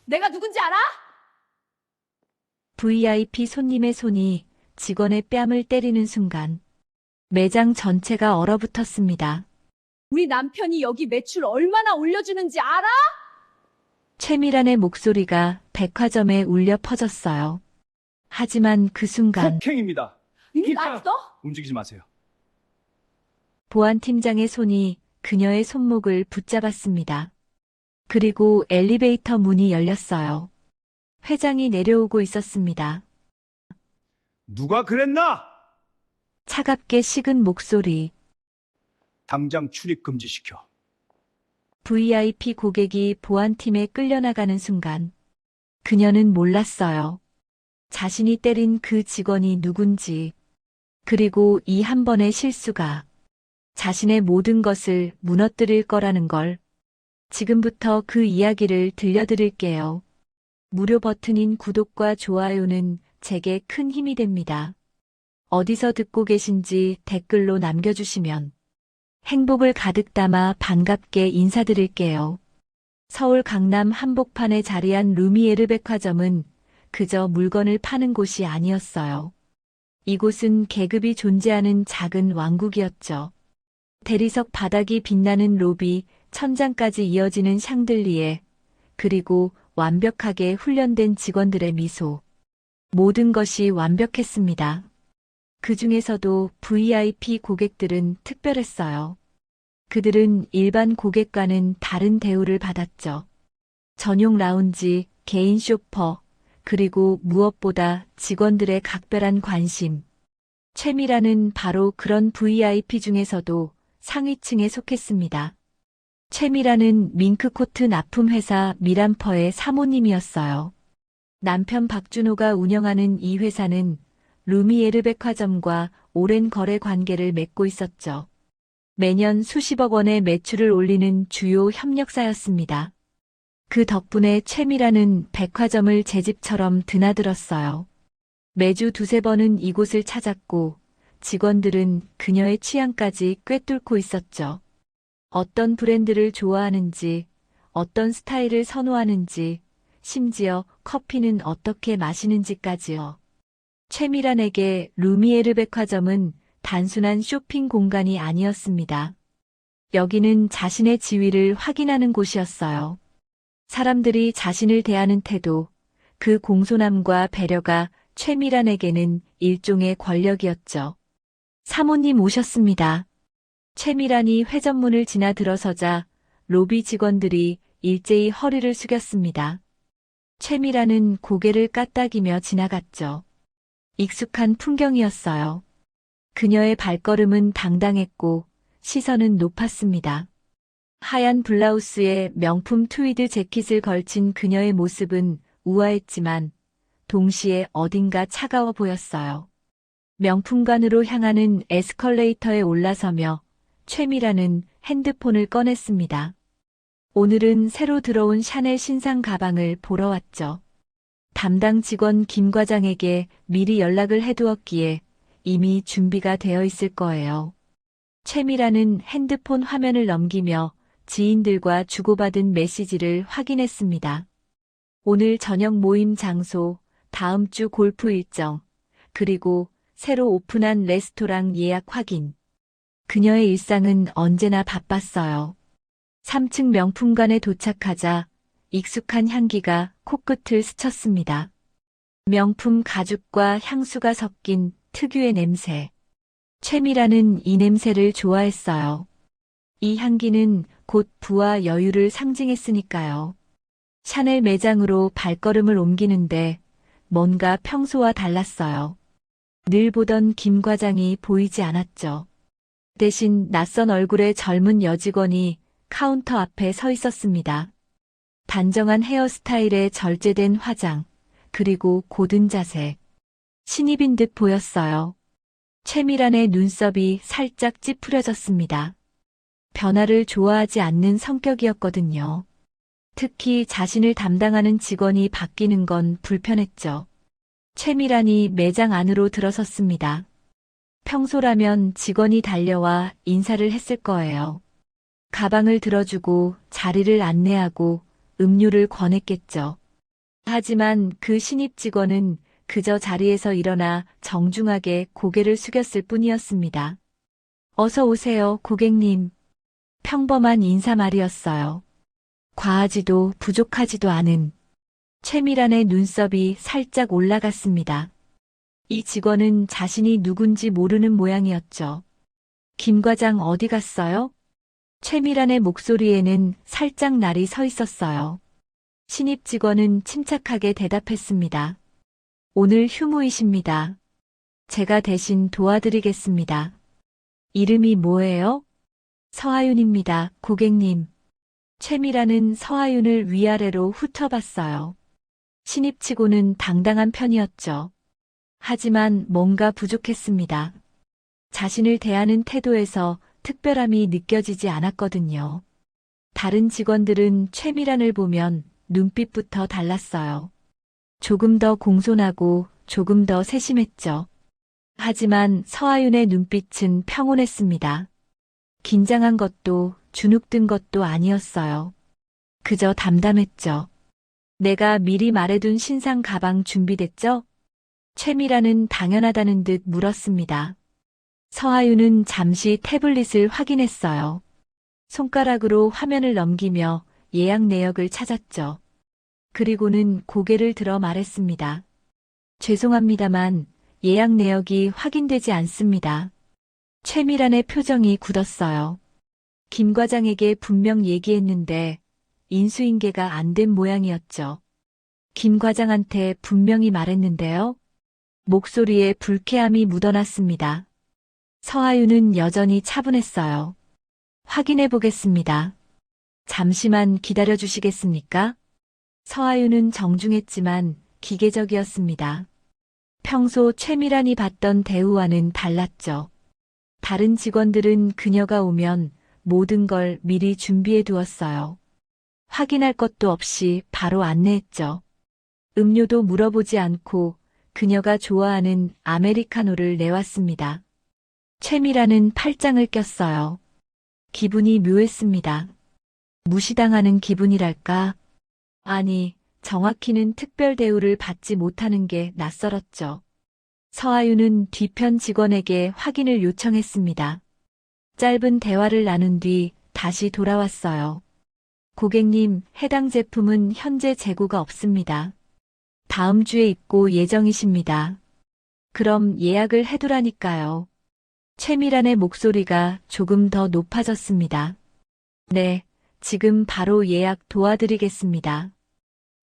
내가 누군지 알아? VIP 손님의 손이 직원의 뺨을 때리는 순간 매장 전체가 얼어붙었습니다. 우리 남편이 여기 매출 얼마나 올려주는지 알아? 최미란의 목소리가 백화점에 울려 퍼졌어요. 하지만 그 순간 폭행입니다. 이미 났어? 움직이지 마세요. 보안팀장의 손이 그녀의 손목을 붙잡았습니다. 그리고 엘리베이터 문이 열렸어요. 회장이 내려오고 있었습니다. 누가 그랬나? 차갑게 식은 목소리. 당장 출입 금지시켜. VIP 고객이 보안팀에 끌려나가는 순간 그녀는 몰랐어요. 자신이 때린 그 직원이 누군지, 그리고 이 한 번의 실수가 자신의 모든 것을 무너뜨릴 거라는 걸. 지금부터 그 이야기를 들려드릴게요. 무료 버튼인 구독과 좋아요는 제게 큰 힘이 됩니다. 어디서 듣고 계신지 댓글로 남겨주시면 행복을 가득 담아 반갑게 인사드릴게요. 서울 강남 한복판에 자리한 루미에르 백화점은 그저 물건을 파는 곳이 아니었어요. 이곳은 계급이 존재하는 작은 왕국이었죠. 대리석 바닥이 빛나는 로비, 천장까지 이어지는 샹들리에, 그리고 완벽하게 훈련된 직원들의 미소. 모든 것이 완벽했습니다. 그 중에서도 VIP 고객들은 특별했어요. 그들은 일반 고객과는 다른 대우를 받았죠. 전용 라운지, 개인 쇼퍼, 그리고 무엇보다 직원들의 각별한 관심. 최미라는 바로 그런 VIP 중에서도 상위층에 속했습니다. 최미라는 밍크코트 납품회사 미란퍼의 사모님이었어요. 남편 박준호가 운영하는 이 회사는 루미에르 백화점과 오랜 거래 관계를 맺고 있었죠. 매년 수십억 원의 매출을 올리는 주요 협력사였습니다. 그 덕분에 최미라는 백화점을 제 집처럼 드나들었어요. 매주 두세 번은 이곳을 찾았고 직원들은 그녀의 취향까지 꿰뚫고 있었죠. 어떤 브랜드를 좋아하는지, 어떤 스타일을 선호하는지, 심지어 커피는 어떻게 마시는지까지요. 최미란에게 루미에르 백화점은 단순한 쇼핑 공간이 아니었습니다. 여기는 자신의 지위를 확인하는 곳이었어요. 사람들이 자신을 대하는 태도, 그 공손함과 배려가 최미란에게는 일종의 권력이었죠. 사모님 오셨습니다. 최미란이 회전문을 지나 들어서자 로비 직원들이 일제히 허리를 숙였습니다. 최미란은 고개를 까딱이며 지나갔죠. 익숙한 풍경이었어요. 그녀의 발걸음은 당당했고 시선은 높았습니다. 하얀 블라우스에 명품 트위드 재킷을 걸친 그녀의 모습은 우아했지만 동시에 어딘가 차가워 보였어요. 명품관으로 향하는 에스컬레이터에 올라서며 최미라는 핸드폰을 꺼냈습니다. 오늘은 새로 들어온 샤넬 신상 가방을 보러 왔죠. 담당 직원 김 과장에게 미리 연락을 해두었기에 이미 준비가 되어 있을 거예요. 최미라는 핸드폰 화면을 넘기며 지인들과 주고받은 메시지를 확인했습니다. 오늘 저녁 모임 장소, 다음 주 골프 일정, 그리고 새로 오픈한 레스토랑 예약 확인. 그녀의 일상은 언제나 바빴어요. 3층 명품관에 도착하자 익숙한 향기가 코끝을 스쳤습니다. 명품 가죽과 향수가 섞인 특유의 냄새. 최미라는 이 냄새를 좋아했어요. 이 향기는 곧 부와 여유를 상징했으니까요. 샤넬 매장으로 발걸음을 옮기는데 뭔가 평소와 달랐어요. 늘 보던 김 과장이 보이지 않았죠. 대신 낯선 얼굴의 젊은 여직원이 카운터 앞에 서 있었습니다. 단정한 헤어스타일에 절제된 화장, 그리고 고든 자세. 신입인 듯 보였어요. 최미란의 눈썹이 살짝 찌푸려졌습니다. 변화를 좋아하지 않는 성격이었거든요. 특히 자신을 담당하는 직원이 바뀌는 건 불편했죠. 최미란이 매장 안으로 들어섰습니다. 평소라면 직원이 달려와 인사를 했을 거예요. 가방을 들어주고 자리를 안내하고 음료를 권했겠죠. 하지만 그 신입 직원은 그저 자리에서 일어나 정중하게 고개를 숙였을 뿐이었습니다. 어서 오세요, 고객님. 평범한 인사말이었어요. 과하지도 부족하지도 않은 최미란의 눈썹이 살짝 올라갔습니다. 이 직원은 자신이 누군지 모르는 모양이었죠. 김 과장 어디 갔어요? 최미란의 목소리에는 살짝 날이 서 있었어요. 신입 직원은 침착하게 대답했습니다. 오늘 휴무이십니다. 제가 대신 도와드리겠습니다. 이름이 뭐예요? 서하윤입니다, 고객님. 최미란은 서하윤을 위아래로 훑어봤어요. 신입치고는 당당한 편이었죠. 하지만 뭔가 부족했습니다. 자신을 대하는 태도에서 특별함이 느껴지지 않았거든요. 다른 직원들은 최미란을 보면 눈빛부터 달랐어요. 조금 더 공손하고 조금 더 세심했죠. 하지만 서하윤의 눈빛은 평온했습니다. 긴장한 것도 주눅든 것도 아니었어요. 그저 담담했죠. 내가 미리 말해둔 신상 가방 준비됐죠? 최미란은 당연하다는 듯 물었습니다. 서하윤은 잠시 태블릿을 확인했어요. 손가락으로 화면을 넘기며 예약 내역을 찾았죠. 그리고는 고개를 들어 말했습니다. 죄송합니다만 예약 내역이 확인되지 않습니다. 최미란의 표정이 굳었어요. 김 과장에게 분명 얘기했는데 인수인계가 안 된 모양이었죠. 김 과장한테 분명히 말했는데요. 목소리에 불쾌함이 묻어났습니다. 서하윤은 여전히 차분했어요. 확인해 보겠습니다. 잠시만 기다려 주시겠습니까? 서하윤은 정중했지만 기계적이었습니다. 평소 최미란이 받던 대우와는 달랐죠. 다른 직원들은 그녀가 오면 모든 걸 미리 준비해 두었어요. 확인할 것도 없이 바로 안내했죠. 음료도 물어보지 않고 그녀가 좋아하는 아메리카노를 내왔습니다. 최미란은 팔짱을 꼈어요. 기분이 묘했습니다. 무시당하는 기분이랄까? 아니, 정확히는 특별 대우를 받지 못하는 게 낯설었죠. 서하윤은 뒤편 직원에게 확인을 요청했습니다. 짧은 대화를 나눈 뒤 다시 돌아왔어요. 고객님, 해당 제품은 현재 재고가 없습니다. 다음 주에 입고 예정이십니다. 그럼 예약을 해두라니까요. 최미란의 목소리가 조금 더 높아졌습니다. 네, 지금 바로 예약 도와드리겠습니다.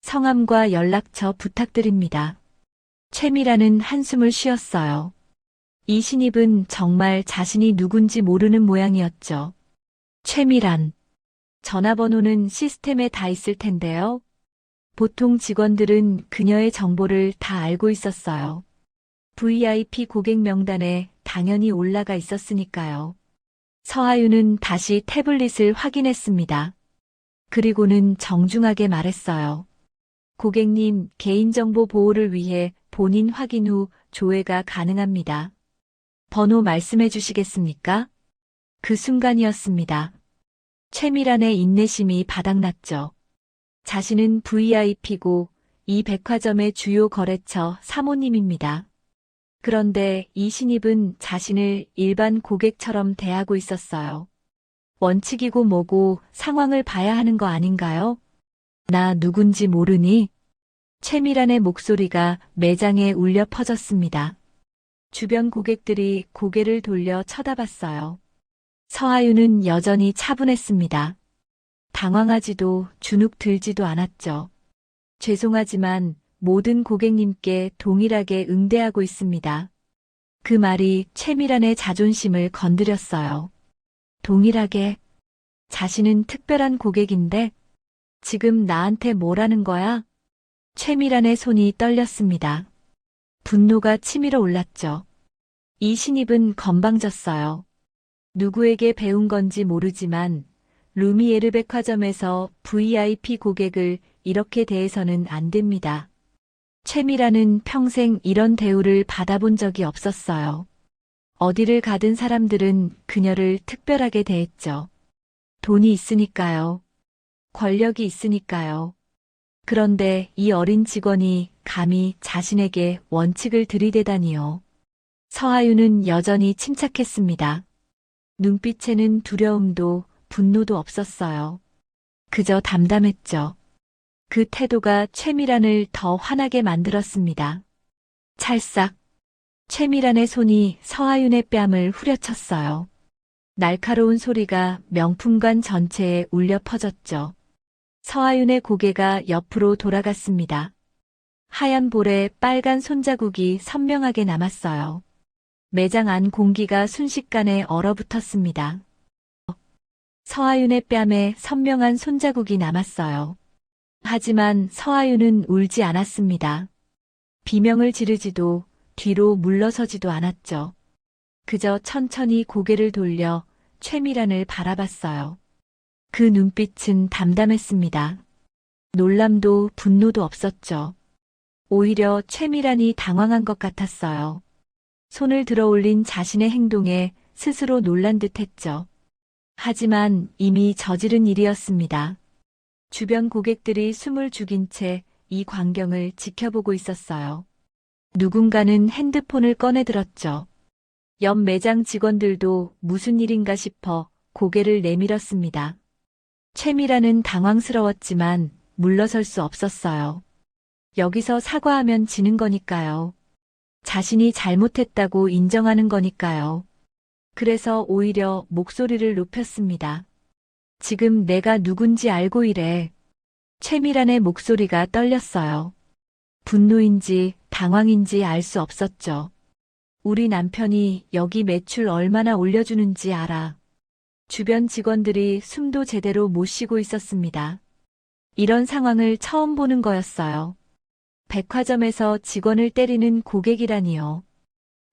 성함과 연락처 부탁드립니다. 최미란은 한숨을 쉬었어요. 이 신입은 정말 자신이 누군지 모르는 모양이었죠. 최미란. 전화번호는 시스템에 다 있을 텐데요. 보통 직원들은 그녀의 정보를 다 알고 있었어요. VIP 고객 명단에 당연히 올라가 있었으니까요. 서하윤은 다시 태블릿을 확인했습니다. 그리고는 정중하게 말했어요. 고객님, 개인정보 보호를 위해 본인 확인 후 조회가 가능합니다. 번호 말씀해 주시겠습니까? 그 순간이었습니다. 최미란의 인내심이 바닥났죠. 자신은 VIP고 이 백화점의 주요 거래처 사모님입니다. 그런데 이 신입은 자신을 일반 고객처럼 대하고 있었어요. 원칙이고 뭐고 상황을 봐야 하는 거 아닌가요? 나 누군지 모르니? 최미란의 목소리가 매장에 울려 퍼졌습니다. 주변 고객들이 고개를 돌려 쳐다봤어요. 서하윤은 여전히 차분했습니다. 당황하지도 주눅 들지도 않았죠. 죄송하지만 모든 고객님께 동일하게 응대하고 있습니다. 그 말이 최미란의 자존심을 건드렸어요. 동일하게? 자신은 특별한 고객인데 지금 나한테 뭐라는 거야? 최미란의 손이 떨렸습니다. 분노가 치밀어 올랐죠. 이 신입은 건방졌어요. 누구에게 배운 건지 모르지만 루미에르 백화점에서 VIP 고객을 이렇게 대해서는 안 됩니다. 최미란은 평생 이런 대우를 받아본 적이 없었어요. 어디를 가든 사람들은 그녀를 특별하게 대했죠. 돈이 있으니까요. 권력이 있으니까요. 그런데 이 어린 직원이 감히 자신에게 원칙을 들이대다니요. 서하윤은 여전히 침착했습니다. 눈빛에는 두려움도 분노도 없었어요. 그저 담담했죠. 그 태도가 최미란을 더 화나게 만들었습니다. 찰싹. 최미란의 손이 서하윤의 뺨을 후려쳤어요. 날카로운 소리가 명품관 전체에 울려 퍼졌죠. 서하윤의 고개가 옆으로 돌아갔습니다. 하얀 볼에 빨간 손자국이 선명하게 남았어요. 매장 안 공기가 순식간에 얼어붙었습니다. 서하윤의 뺨에 선명한 손자국이 남았어요. 하지만 서하윤은 울지 않았습니다. 비명을 지르지도 뒤로 물러서지도 않았죠. 그저 천천히 고개를 돌려 최미란을 바라봤어요. 그 눈빛은 담담했습니다. 놀람도 분노도 없었죠. 오히려 최미란이 당황한 것 같았어요. 손을 들어 올린 자신의 행동에 스스로 놀란 듯했죠. 하지만 이미 저지른 일이었습니다. 주변 고객들이 숨을 죽인 채 이 광경을 지켜보고 있었어요. 누군가는 핸드폰을 꺼내 들었죠. 옆 매장 직원들도 무슨 일인가 싶어 고개를 내밀었습니다. 최미란은 당황스러웠지만 물러설 수 없었어요. 여기서 사과하면 지는 거니까요. 자신이 잘못했다고 인정하는 거니까요. 그래서 오히려 목소리를 높였습니다. 지금 내가 누군지 알고 이래. 최미란의 목소리가 떨렸어요. 분노인지 당황인지 알 수 없었죠. 우리 남편이 여기 매출 얼마나 올려주는지 알아. 주변 직원들이 숨도 제대로 못 쉬고 있었습니다. 이런 상황을 처음 보는 거였어요. 백화점에서 직원을 때리는 고객이라니요.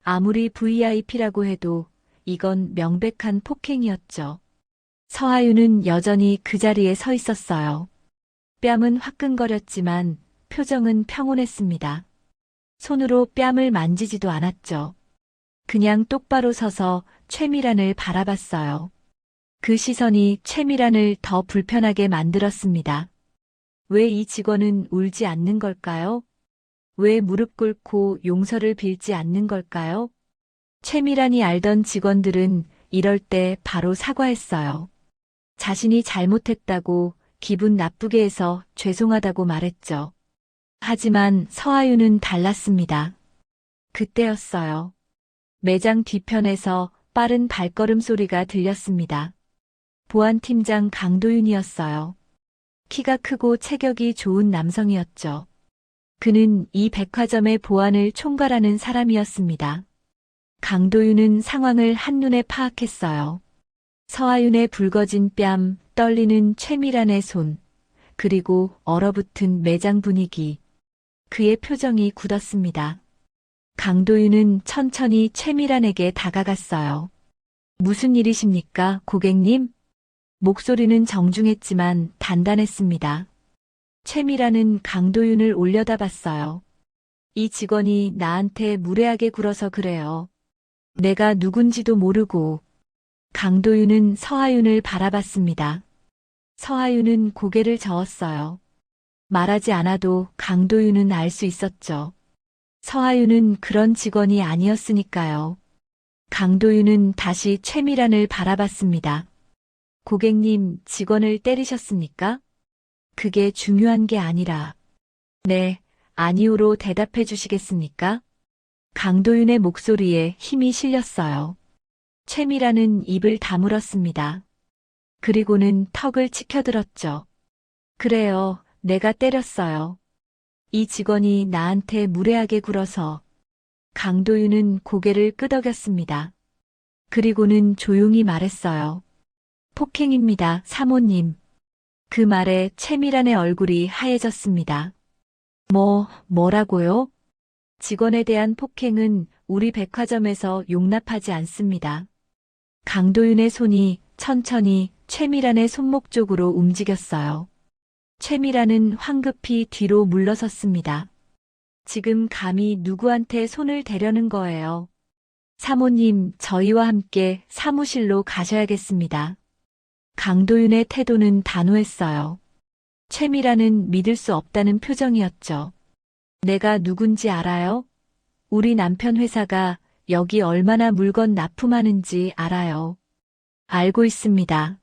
아무리 VIP라고 해도 이건 명백한 폭행이었죠. 서하윤은 여전히 그 자리에 서 있었어요. 뺨은 화끈거렸지만 표정은 평온했습니다. 손으로 뺨을 만지지도 않았죠. 그냥 똑바로 서서 최미란을 바라봤어요. 그 시선이 최미란을 더 불편하게 만들었습니다. 왜 이 직원은 울지 않는 걸까요? 왜 무릎 꿇고 용서를 빌지 않는 걸까요? 최미란이 알던 직원들은 이럴 때 바로 사과했어요. 자신이 잘못했다고 기분 나쁘게 해서 죄송하다고 말했죠. 하지만 서하윤은 달랐습니다. 그때였어요. 매장 뒤편에서 빠른 발걸음 소리가 들렸습니다. 보안팀장 강도윤이었어요. 키가 크고 체격이 좋은 남성이었죠. 그는 이 백화점의 보안을 총괄하는 사람이었습니다. 강도윤은 상황을 한눈에 파악했어요. 서하윤의 붉어진 뺨, 떨리는 최미란의 손, 그리고 얼어붙은 매장 분위기. 그의 표정이 굳었습니다. 강도윤은 천천히 최미란에게 다가갔어요. 무슨 일이십니까, 고객님? 목소리는 정중했지만 단단했습니다. 최미란은 강도윤을 올려다봤어요. 이 직원이 나한테 무례하게 굴어서 그래요. 내가 누군지도 모르고. 강도윤은 서하윤을 바라봤습니다. 서하윤은 고개를 저었어요. 말하지 않아도 강도윤은 알 수 있었죠. 서하윤은 그런 직원이 아니었으니까요. 강도윤은 다시 최미란을 바라봤습니다. 고객님, 직원을 때리셨습니까? 그게 중요한 게 아니라. 네, 아니오로 대답해 주시겠습니까? 강도윤의 목소리에 힘이 실렸어요. 최미란은 입을 다물었습니다. 그리고는 턱을 치켜들었죠. 그래요, 내가 때렸어요. 이 직원이 나한테 무례하게 굴어서. 강도윤은 고개를 끄덕였습니다. 그리고는 조용히 말했어요. 폭행입니다, 사모님. 그 말에 최미란의 얼굴이 하얘졌습니다. 뭐라고요? 직원에 대한 폭행은 우리 백화점에서 용납하지 않습니다. 강도윤의 손이 천천히 최미란의 손목 쪽으로 움직였어요. 최미란은 황급히 뒤로 물러섰습니다. 지금 감히 누구한테 손을 대려는 거예요. 사모님, 저희와 함께 사무실로 가셔야겠습니다. 강도윤의 태도는 단호했어요. 최미라는 믿을 수 없다는 표정이었죠. 내가 누군지 알아요? 우리 남편 회사가 여기 얼마나 물건 납품하는지 알아요. 알고 있습니다.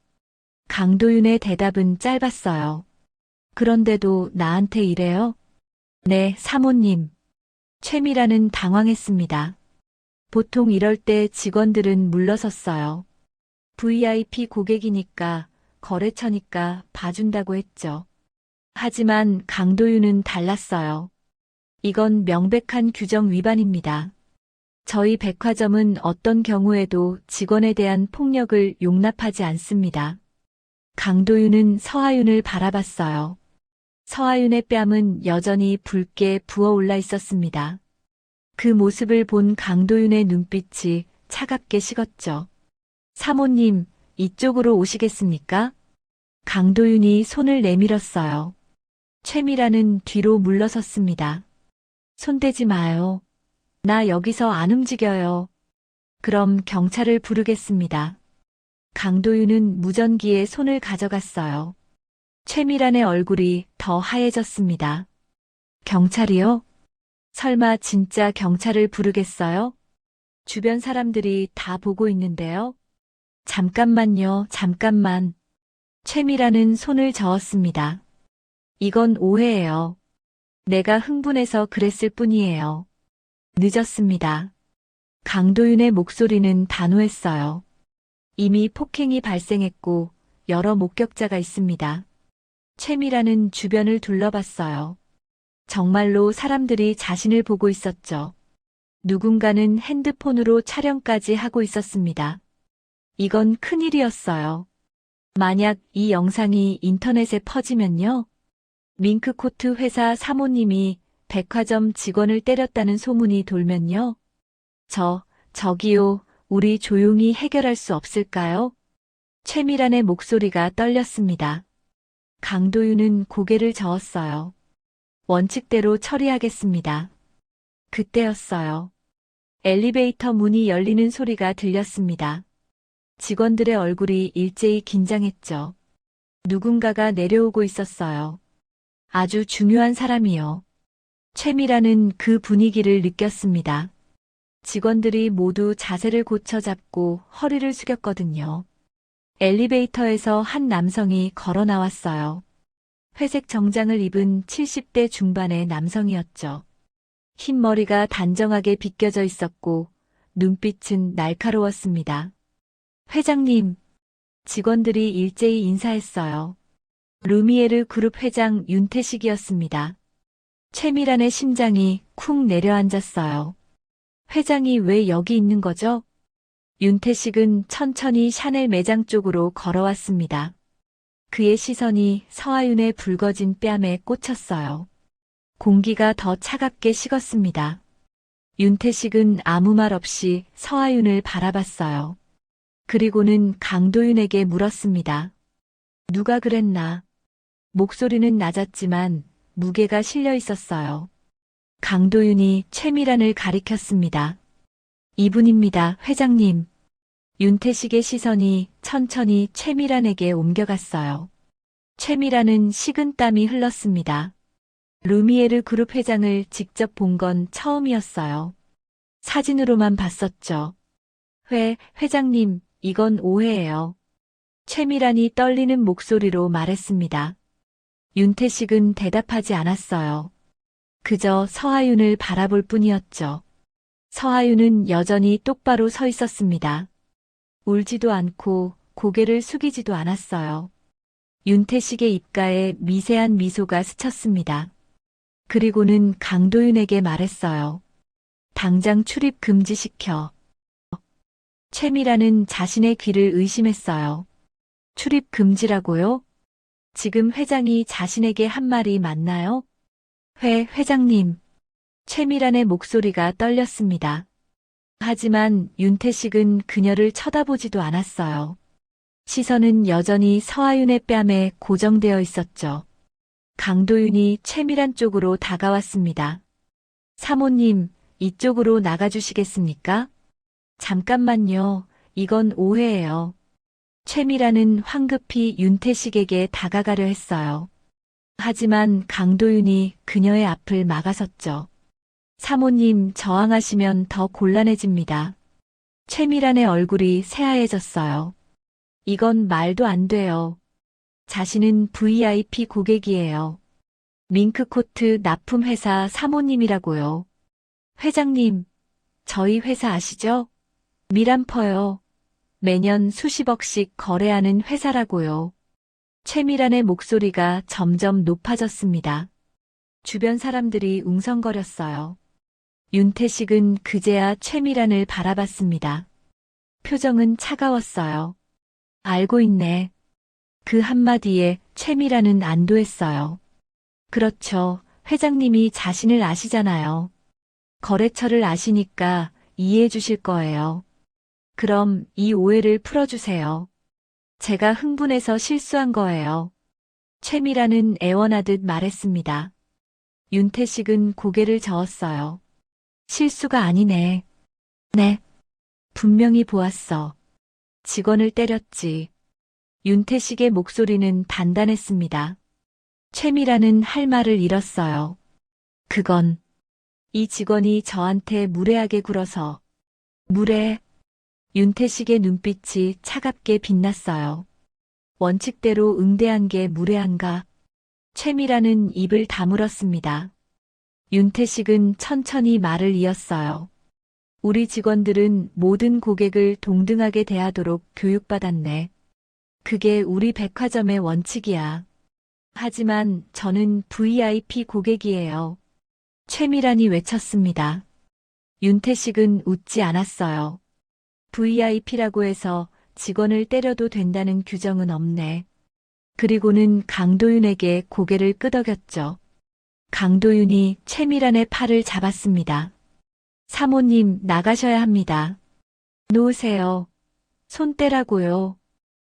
강도윤의 대답은 짧았어요. 그런데도 나한테 이래요? 네, 사모님. 최미라는 당황했습니다. 보통 이럴 때 직원들은 물러섰어요. VIP 고객이니까, 거래처니까 봐준다고 했죠. 하지만 강도윤은 달랐어요. 이건 명백한 규정 위반입니다. 저희 백화점은 어떤 경우에도 직원에 대한 폭력을 용납하지 않습니다. 강도윤은 서하윤을 바라봤어요. 서하윤의 뺨은 여전히 붉게 부어올라 있었습니다. 그 모습을 본 강도윤의 눈빛이 차갑게 식었죠. 사모님, 이쪽으로 오시겠습니까? 강도윤이 손을 내밀었어요. 최미라는 뒤로 물러섰습니다. 손대지 마요. 나 여기서 안 움직여요. 그럼 경찰을 부르겠습니다. 강도윤은 무전기에 손을 가져갔어요. 최미란의 얼굴이 더 하얘졌습니다. 경찰이요? 설마 진짜 경찰을 부르겠어요? 주변 사람들이 다 보고 있는데요. 잠깐만요, 잠깐만. 최미란은 손을 저었습니다. 이건 오해예요. 내가 흥분해서 그랬을 뿐이에요. 늦었습니다. 강도윤의 목소리는 단호했어요. 이미 폭행이 발생했고 여러 목격자가 있습니다. 최미라는 주변을 둘러봤어요. 정말로 사람들이 자신을 보고 있었죠. 누군가는 핸드폰으로 촬영까지 하고 있었습니다. 이건 큰일이었어요. 만약 이 영상이 인터넷에 퍼지면요. 밍크코트 회사 사모님이 백화점 직원을 때렸다는 소문이 돌면요. 저기요, 우리 조용히 해결할 수 없을까요? 최미란의 목소리가 떨렸습니다. 강도윤은 고개를 저었어요. 원칙대로 처리하겠습니다. 그때였어요. 엘리베이터 문이 열리는 소리가 들렸습니다. 직원들의 얼굴이 일제히 긴장했죠. 누군가가 내려오고 있었어요. 아주 중요한 사람이요. 최미라는 그 분위기를 느꼈습니다. 직원들이 모두 자세를 고쳐 잡고 허리를 숙였거든요. 엘리베이터에서 한 남성이 걸어 나왔어요. 회색 정장을 입은 70대 중반의 남성이었죠. 흰 머리가 단정하게 빗겨져 있었고 눈빛은 날카로웠습니다. 회장님, 직원들이 일제히 인사했어요. 루미에르 그룹 회장 윤태식이었습니다. 최미란의 심장이 쿵 내려앉았어요. 회장이 왜 여기 있는 거죠? 윤태식은 천천히 샤넬 매장 쪽으로 걸어왔습니다. 그의 시선이 서하윤의 붉어진 뺨에 꽂혔어요. 공기가 더 차갑게 식었습니다. 윤태식은 아무 말 없이 서하윤을 바라봤어요. 그리고는 강도윤에게 물었습니다. 누가 그랬나? 목소리는 낮았지만 무게가 실려 있었어요. 강도윤이 최미란을 가리켰습니다. 이분입니다, 회장님. 윤태식의 시선이 천천히 최미란에게 옮겨갔어요. 최미란은 식은땀이 흘렀습니다. 루미에르 그룹 회장을 직접 본 건 처음이었어요. 사진으로만 봤었죠. 회장님, 이건 오해예요. 최미란이 떨리는 목소리로 말했습니다. 윤태식은 대답하지 않았어요. 그저 서하윤을 바라볼 뿐이었죠. 서하윤은 여전히 똑바로 서 있었습니다. 울지도 않고 고개를 숙이지도 않았어요. 윤태식의 입가에 미세한 미소가 스쳤습니다. 그리고는 강도윤에게 말했어요. 당장 출입 금지시켜. 최미라는 자신의 귀를 의심했어요. 출입 금지라고요? 지금 회장이 자신에게 한 말이 맞나요? 회장님. 최미란의 목소리가 떨렸습니다. 하지만 윤태식은 그녀를 쳐다보지도 않았어요. 시선은 여전히 서하윤의 뺨에 고정되어 있었죠. 강도윤이 최미란 쪽으로 다가왔습니다. 사모님, 이쪽으로 나가주시겠습니까? 잠깐만요. 이건 오해예요. 최미란은 황급히 윤태식에게 다가가려 했어요. 하지만 강도윤이 그녀의 앞을 막아섰죠. 사모님, 저항하시면 더 곤란해집니다. 최미란의 얼굴이 새하얘졌어요. 이건 말도 안 돼요. 자신은 VIP 고객이에요. 밍크코트 납품회사 사모님이라고요. 회장님, 저희 회사 아시죠? 미란퍼요. 매년 수십억씩 거래하는 회사라고요. 최미란의 목소리가 점점 높아졌습니다. 주변 사람들이 웅성거렸어요. 윤태식은 그제야 최미란을 바라봤습니다. 표정은 차가웠어요. 알고 있네. 그 한마디에 최미란은 안도했어요. 그렇죠. 회장님이 자신을 아시잖아요. 거래처를 아시니까 이해해 주실 거예요. 그럼 이 오해를 풀어주세요. 제가 흥분해서 실수한 거예요. 최미란은 애원하듯 말했습니다. 윤태식은 고개를 저었어요. 실수가 아니네. 네. 분명히 보았어. 직원을 때렸지. 윤태식의 목소리는 단단했습니다. 최미란은 할 말을 잃었어요. 그건 이 직원이 저한테 무례하게 굴어서. 무례. 윤태식의 눈빛이 차갑게 빛났어요. 원칙대로 응대한 게 무례한가? 최미란은 입을 다물었습니다. 윤태식은 천천히 말을 이었어요. 우리 직원들은 모든 고객을 동등하게 대하도록 교육받았네. 그게 우리 백화점의 원칙이야. 하지만 저는 VIP 고객이에요. 최미란이 외쳤습니다. 윤태식은 웃지 않았어요. VIP라고 해서 직원을 때려도 된다는 규정은 없네. 그리고는 강도윤에게 고개를 끄덕였죠. 강도윤이 최미란의 팔을 잡았습니다. 사모님, 나가셔야 합니다. 놓으세요. 손 떼라고요.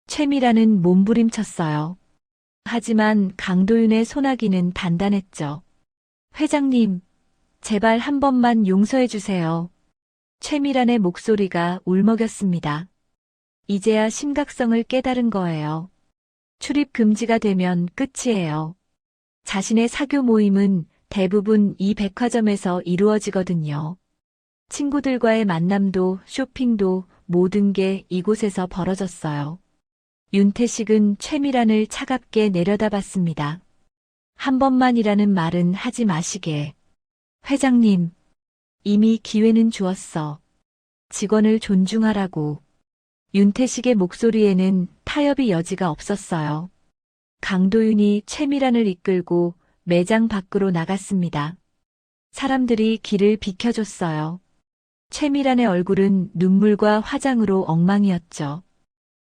최미란은 몸부림쳤어요. 하지만 강도윤의 손아귀는 단단했죠. 회장님, 제발 한 번만 용서해 주세요. 최미란의 목소리가 울먹였습니다. 이제야 심각성을 깨달은 거예요. 출입 금지가 되면 끝이에요. 자신의 사교 모임은 대부분 이 백화점에서 이루어지거든요. 친구들과의 만남도 쇼핑도 모든 게 이곳에서 벌어졌어요. 윤태식은 최미란을 차갑게 내려다봤습니다. 한 번만이라는 말은 하지 마시게. 회장님, 이미 기회는 주었어. 직원을 존중하라고. 윤태식의 목소리에는 타협의 여지가 없었어요. 강도윤이 최미란을 이끌고 매장 밖으로 나갔습니다. 사람들이 길을 비켜줬어요. 최미란의 얼굴은 눈물과 화장으로 엉망이었죠.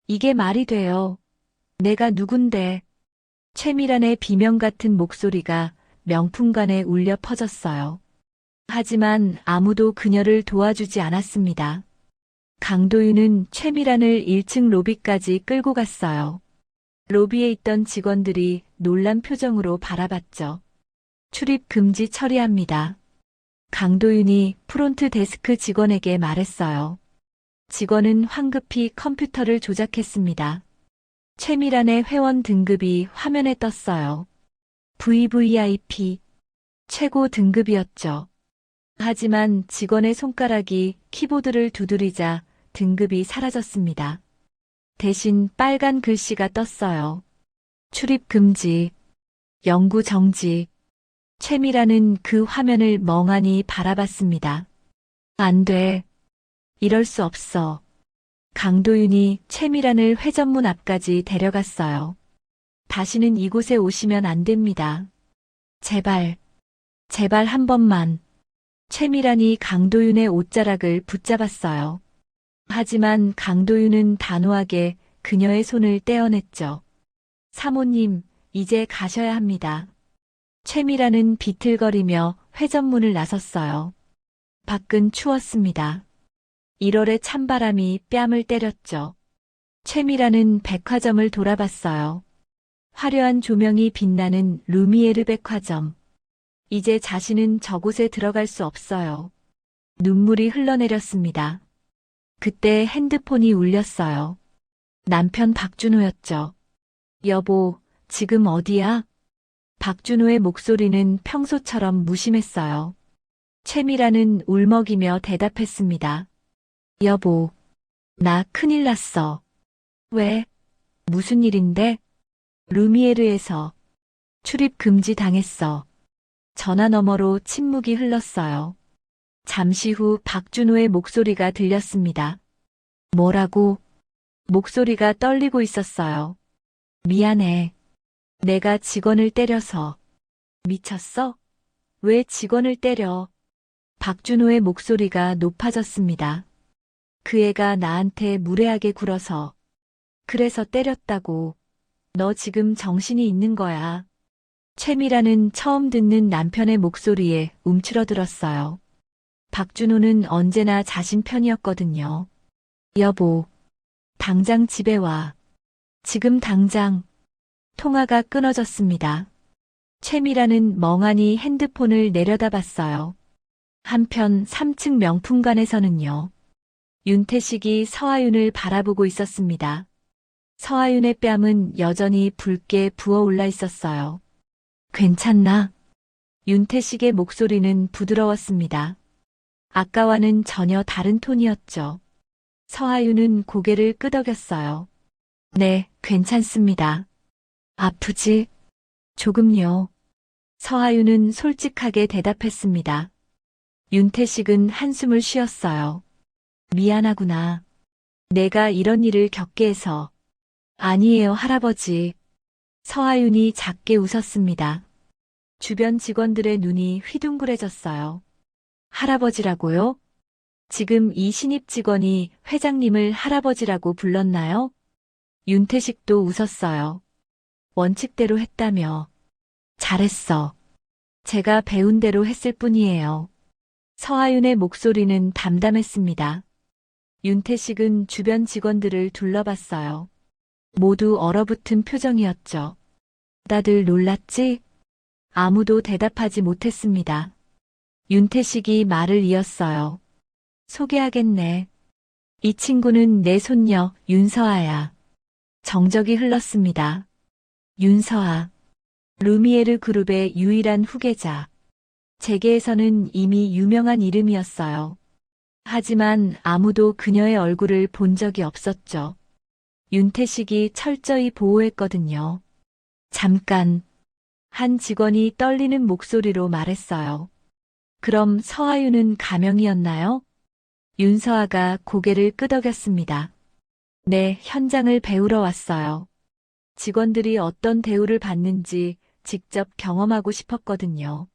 이게 말이 돼요. 내가 누군데. 최미란의 비명 같은 목소리가 명품관에 울려 퍼졌어요. 하지만 아무도 그녀를 도와주지 않았습니다. 강도윤은 최미란을 1층 로비까지 끌고 갔어요. 로비에 있던 직원들이 놀란 표정으로 바라봤죠. 출입 금지 처리합니다. 강도윤이 프론트 데스크 직원에게 말했어요. 직원은 황급히 컴퓨터를 조작했습니다. 최미란의 회원 등급이 화면에 떴어요. VVIP 최고 등급이었죠. 하지만 직원의 손가락이 키보드를 두드리자 등급이 사라졌습니다. 대신 빨간 글씨가 떴어요. 출입 금지, 영구 정지. 최미란은 그 화면을 멍하니 바라봤습니다. 안 돼. 이럴 수 없어. 강도윤이 최미란을 회전문 앞까지 데려갔어요. 다시는 이곳에 오시면 안 됩니다. 제발, 제발 한 번만. 최미란이 강도윤의 옷자락을 붙잡았어요. 하지만 강도윤은 단호하게 그녀의 손을 떼어냈죠. 사모님, 이제 가셔야 합니다. 최미란은 비틀거리며 회전문을 나섰어요. 밖은 추웠습니다. 1월의 찬바람이 뺨을 때렸죠. 최미란은 백화점을 돌아봤어요. 화려한 조명이 빛나는 루미에르 백화점. 이제 자신은 저곳에 들어갈 수 없어요. 눈물이 흘러내렸습니다. 그때 핸드폰이 울렸어요. 남편 박준호였죠. 여보, 지금 어디야? 박준호의 목소리는 평소처럼 무심했어요. 최미라는 울먹이며 대답했습니다. 여보, 나 큰일 났어. 왜? 무슨 일인데? 루미에르에서 출입 금지 당했어. 전화 너머로 침묵이 흘렀어요. 잠시 후 박준호의 목소리가 들렸습니다. 뭐라고? 목소리가 떨리고 있었어요. 미안해. 내가 직원을 때려서. 미쳤어? 왜 직원을 때려? 박준호의 목소리가 높아졌습니다. 그 애가 나한테 무례하게 굴어서. 그래서 때렸다고. 너 지금 정신이 있는 거야. 최미라는 처음 듣는 남편의 목소리에 움츠러들었어요. 박준호는 언제나 자신 편이었거든요. 여보, 당장 집에 와. 지금 당장. 통화가 끊어졌습니다. 최미라는 멍하니 핸드폰을 내려다봤어요. 한편 3층 명품관에서는요. 윤태식이 서하윤을 바라보고 있었습니다. 서하윤의 뺨은 여전히 붉게 부어올라 있었어요. 괜찮나? 윤태식의 목소리는 부드러웠습니다. 아까와는 전혀 다른 톤이었죠. 서하윤은 고개를 끄덕였어요. 네, 괜찮습니다. 아프지? 조금요. 서하윤은 솔직하게 대답했습니다. 윤태식은 한숨을 쉬었어요. 미안하구나. 내가 이런 일을 겪게 해서. 아니에요, 할아버지. 서하윤이 작게 웃었습니다. 주변 직원들의 눈이 휘둥그레졌어요. 할아버지라고요? 지금 이 신입 직원이 회장님을 할아버지라고 불렀나요? 윤태식도 웃었어요. 원칙대로 했다며. 잘했어. 제가 배운 대로 했을 뿐이에요. 서하윤의 목소리는 담담했습니다. 윤태식은 주변 직원들을 둘러봤어요. 모두 얼어붙은 표정이었죠. 다들 놀랐지? 아무도 대답하지 못했습니다. 윤태식이 말을 이었어요. 소개하겠네. 이 친구는 내 손녀 윤서아야. 정적이 흘렀습니다. 윤서아. 루미에르 그룹의 유일한 후계자. 재계에서는 이미 유명한 이름이었어요. 하지만 아무도 그녀의 얼굴을 본 적이 없었죠. 윤태식이 철저히 보호했거든요. 잠깐. 한 직원이 떨리는 목소리로 말했어요. 그럼 서하윤은 가명이었나요? 윤서아가 고개를 끄덕였습니다. 네, 현장을 배우러 왔어요. 직원들이 어떤 대우를 받는지 직접 경험하고 싶었거든요.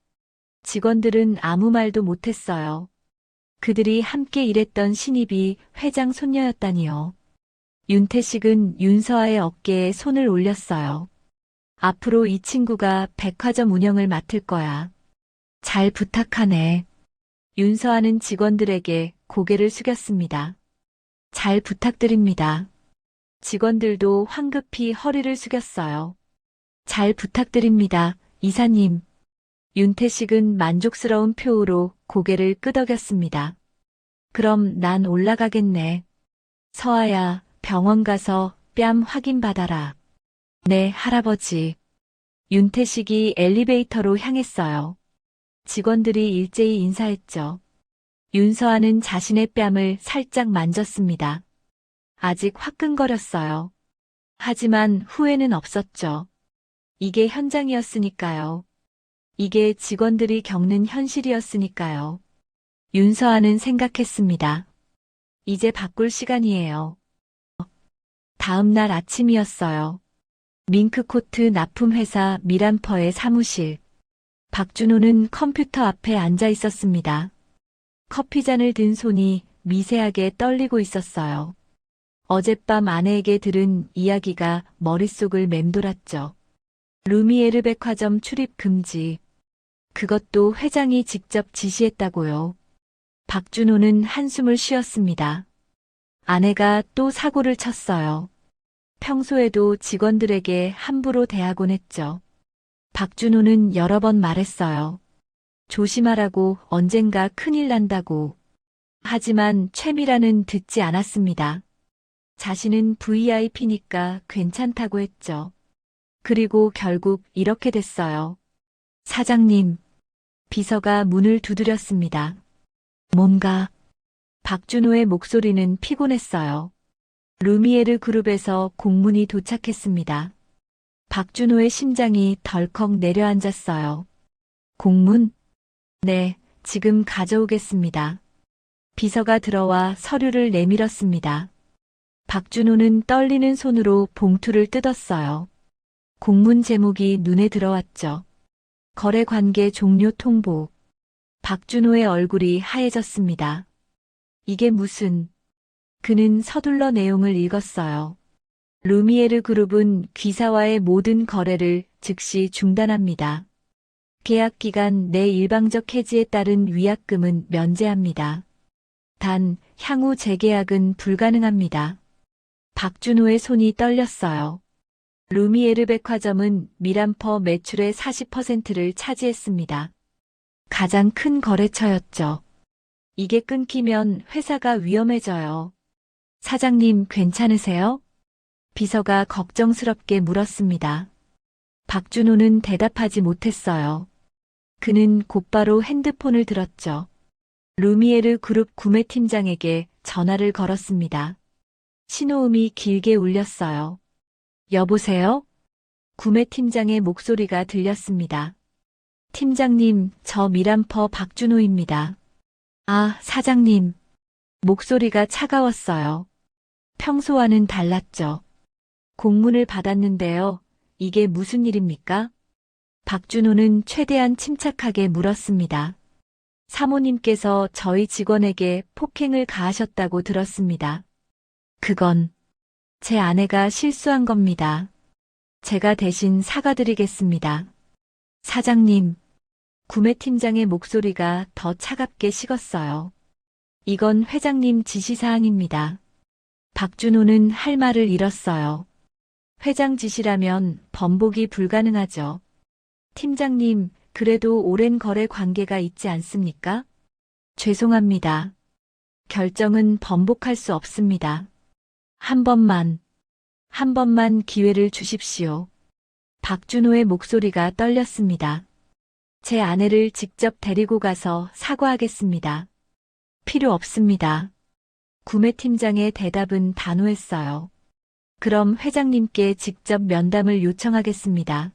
직원들은 아무 말도 못했어요. 그들이 함께 일했던 신입이 회장 손녀였다니요. 윤태식은 윤서아의 어깨에 손을 올렸어요. 앞으로 이 친구가 백화점 운영을 맡을 거야. 잘 부탁하네. 윤서아는 직원들에게 고개를 숙였습니다. 잘 부탁드립니다. 직원들도 황급히 허리를 숙였어요. 잘 부탁드립니다, 이사님. 윤태식은 만족스러운 표우로 고개를 끄덕였습니다. 그럼 난 올라가겠네. 서아야, 병원 가서 뺨 확인받아라. 네, 할아버지. 윤태식이 엘리베이터로 향했어요. 직원들이 일제히 인사했죠. 윤서아는 자신의 뺨을 살짝 만졌습니다. 아직 화끈거렸어요. 하지만 후회는 없었죠. 이게 현장이었으니까요. 이게 직원들이 겪는 현실이었으니까요. 윤서아는 생각했습니다. 이제 바꿀 시간이에요. 다음 날 아침이었어요. 밍크코트 납품회사 미란퍼의 사무실. 박준호는 컴퓨터 앞에 앉아 있었습니다. 커피잔을 든 손이 미세하게 떨리고 있었어요. 어젯밤 아내에게 들은 이야기가 머릿속을 맴돌았죠. 루미에르 백화점 출입 금지. 그것도 회장이 직접 지시했다고요. 박준호는 한숨을 쉬었습니다. 아내가 또 사고를 쳤어요. 평소에도 직원들에게 함부로 대하곤 했죠. 박준호는 여러 번 말했어요. 조심하라고, 언젠가 큰일 난다고. 하지만 최미라는 듣지 않았습니다. 자신은 VIP니까 괜찮다고 했죠. 그리고 결국 이렇게 됐어요. 사장님, 비서가 문을 두드렸습니다. 뭔가 박준호의 목소리는 피곤했어요. 루미에르 그룹에서 공문이 도착했습니다. 박준호의 심장이 덜컥 내려앉았어요. 공문? 네, 지금 가져오겠습니다. 비서가 들어와 서류를 내밀었습니다. 박준호는 떨리는 손으로 봉투를 뜯었어요. 공문 제목이 눈에 들어왔죠. 거래관계 종료 통보. 박준호의 얼굴이 하얘졌습니다. 이게 무슨... 그는 서둘러 내용을 읽었어요. 루미에르 그룹은 귀사와의 모든 거래를 즉시 중단합니다. 계약 기간 내 일방적 해지에 따른 위약금은 면제합니다. 단, 향후 재계약은 불가능합니다. 박준호의 손이 떨렸어요. 루미에르 백화점은 미란퍼 매출의 40%를 차지했습니다. 가장 큰 거래처였죠. 이게 끊기면 회사가 위험해져요. 사장님 괜찮으세요? 비서가 걱정스럽게 물었습니다. 박준호는 대답하지 못했어요. 그는 곧바로 핸드폰을 들었죠. 루미에르 그룹 구매팀장에게 전화를 걸었습니다. 신호음이 길게 울렸어요. 여보세요? 구매팀장의 목소리가 들렸습니다. 팀장님, 저 미란퍼 박준호입니다. 아, 사장님. 목소리가 차가웠어요. 평소와는 달랐죠. 공문을 받았는데요. 이게 무슨 일입니까? 박준호는 최대한 침착하게 물었습니다. 사모님께서 저희 직원에게 폭행을 가하셨다고 들었습니다. 그건 제 아내가 실수한 겁니다. 제가 대신 사과드리겠습니다. 사장님, 구매팀장의 목소리가 더 차갑게 식었어요. 이건 회장님 지시사항입니다. 박준호는 할 말을 잃었어요. 회장 지시라면 번복이 불가능하죠. 팀장님, 그래도 오랜 거래 관계가 있지 않습니까? 죄송합니다. 결정은 번복할 수 없습니다. 한 번만 기회를 주십시오. 박준호의 목소리가 떨렸습니다. 제 아내를 직접 데리고 가서 사과하겠습니다. 필요 없습니다. 구매팀장의 대답은 단호했어요. 그럼 회장님께 직접 면담을 요청하겠습니다.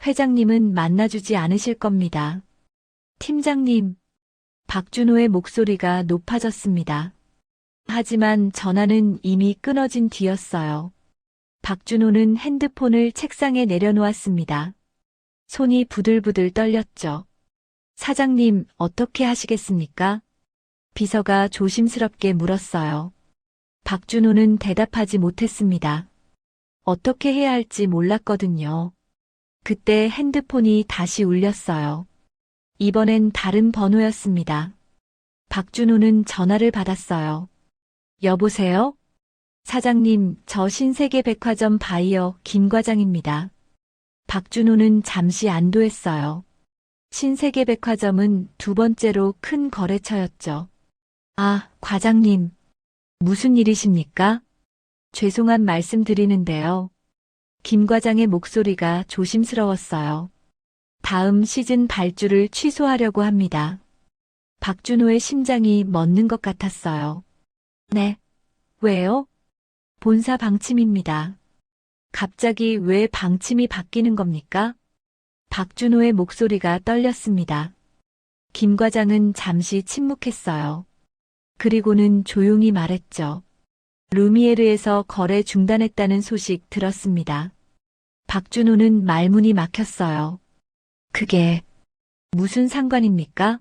회장님은 만나주지 않으실 겁니다. 팀장님, 박준호의 목소리가 높아졌습니다. 하지만 전화는 이미 끊어진 뒤였어요. 박준호는 핸드폰을 책상에 내려놓았습니다. 손이 부들부들 떨렸죠. 사장님, 어떻게 하시겠습니까? 비서가 조심스럽게 물었어요. 박준호는 대답하지 못했습니다. 어떻게 해야 할지 몰랐거든요. 그때 핸드폰이 다시 울렸어요. 이번엔 다른 번호였습니다. 박준호는 전화를 받았어요. 여보세요? 사장님, 저 신세계백화점 바이어 김 과장입니다. 박준호는 잠시 안도했어요. 신세계백화점은 두 번째로 큰 거래처였죠. 아, 과장님. 무슨 일이십니까? 죄송한 말씀 드리는데요. 김 과장의 목소리가 조심스러웠어요. 다음 시즌 발주를 취소하려고 합니다. 박준호의 심장이 멎는 것 같았어요. 네. 왜요? 본사 방침입니다. 갑자기 왜 방침이 바뀌는 겁니까? 박준호의 목소리가 떨렸습니다. 김 과장은 잠시 침묵했어요. 그리고는 조용히 말했죠. 루미에르에서 거래 중단했다는 소식 들었습니다. 박준호는 말문이 막혔어요. 그게 무슨 상관입니까?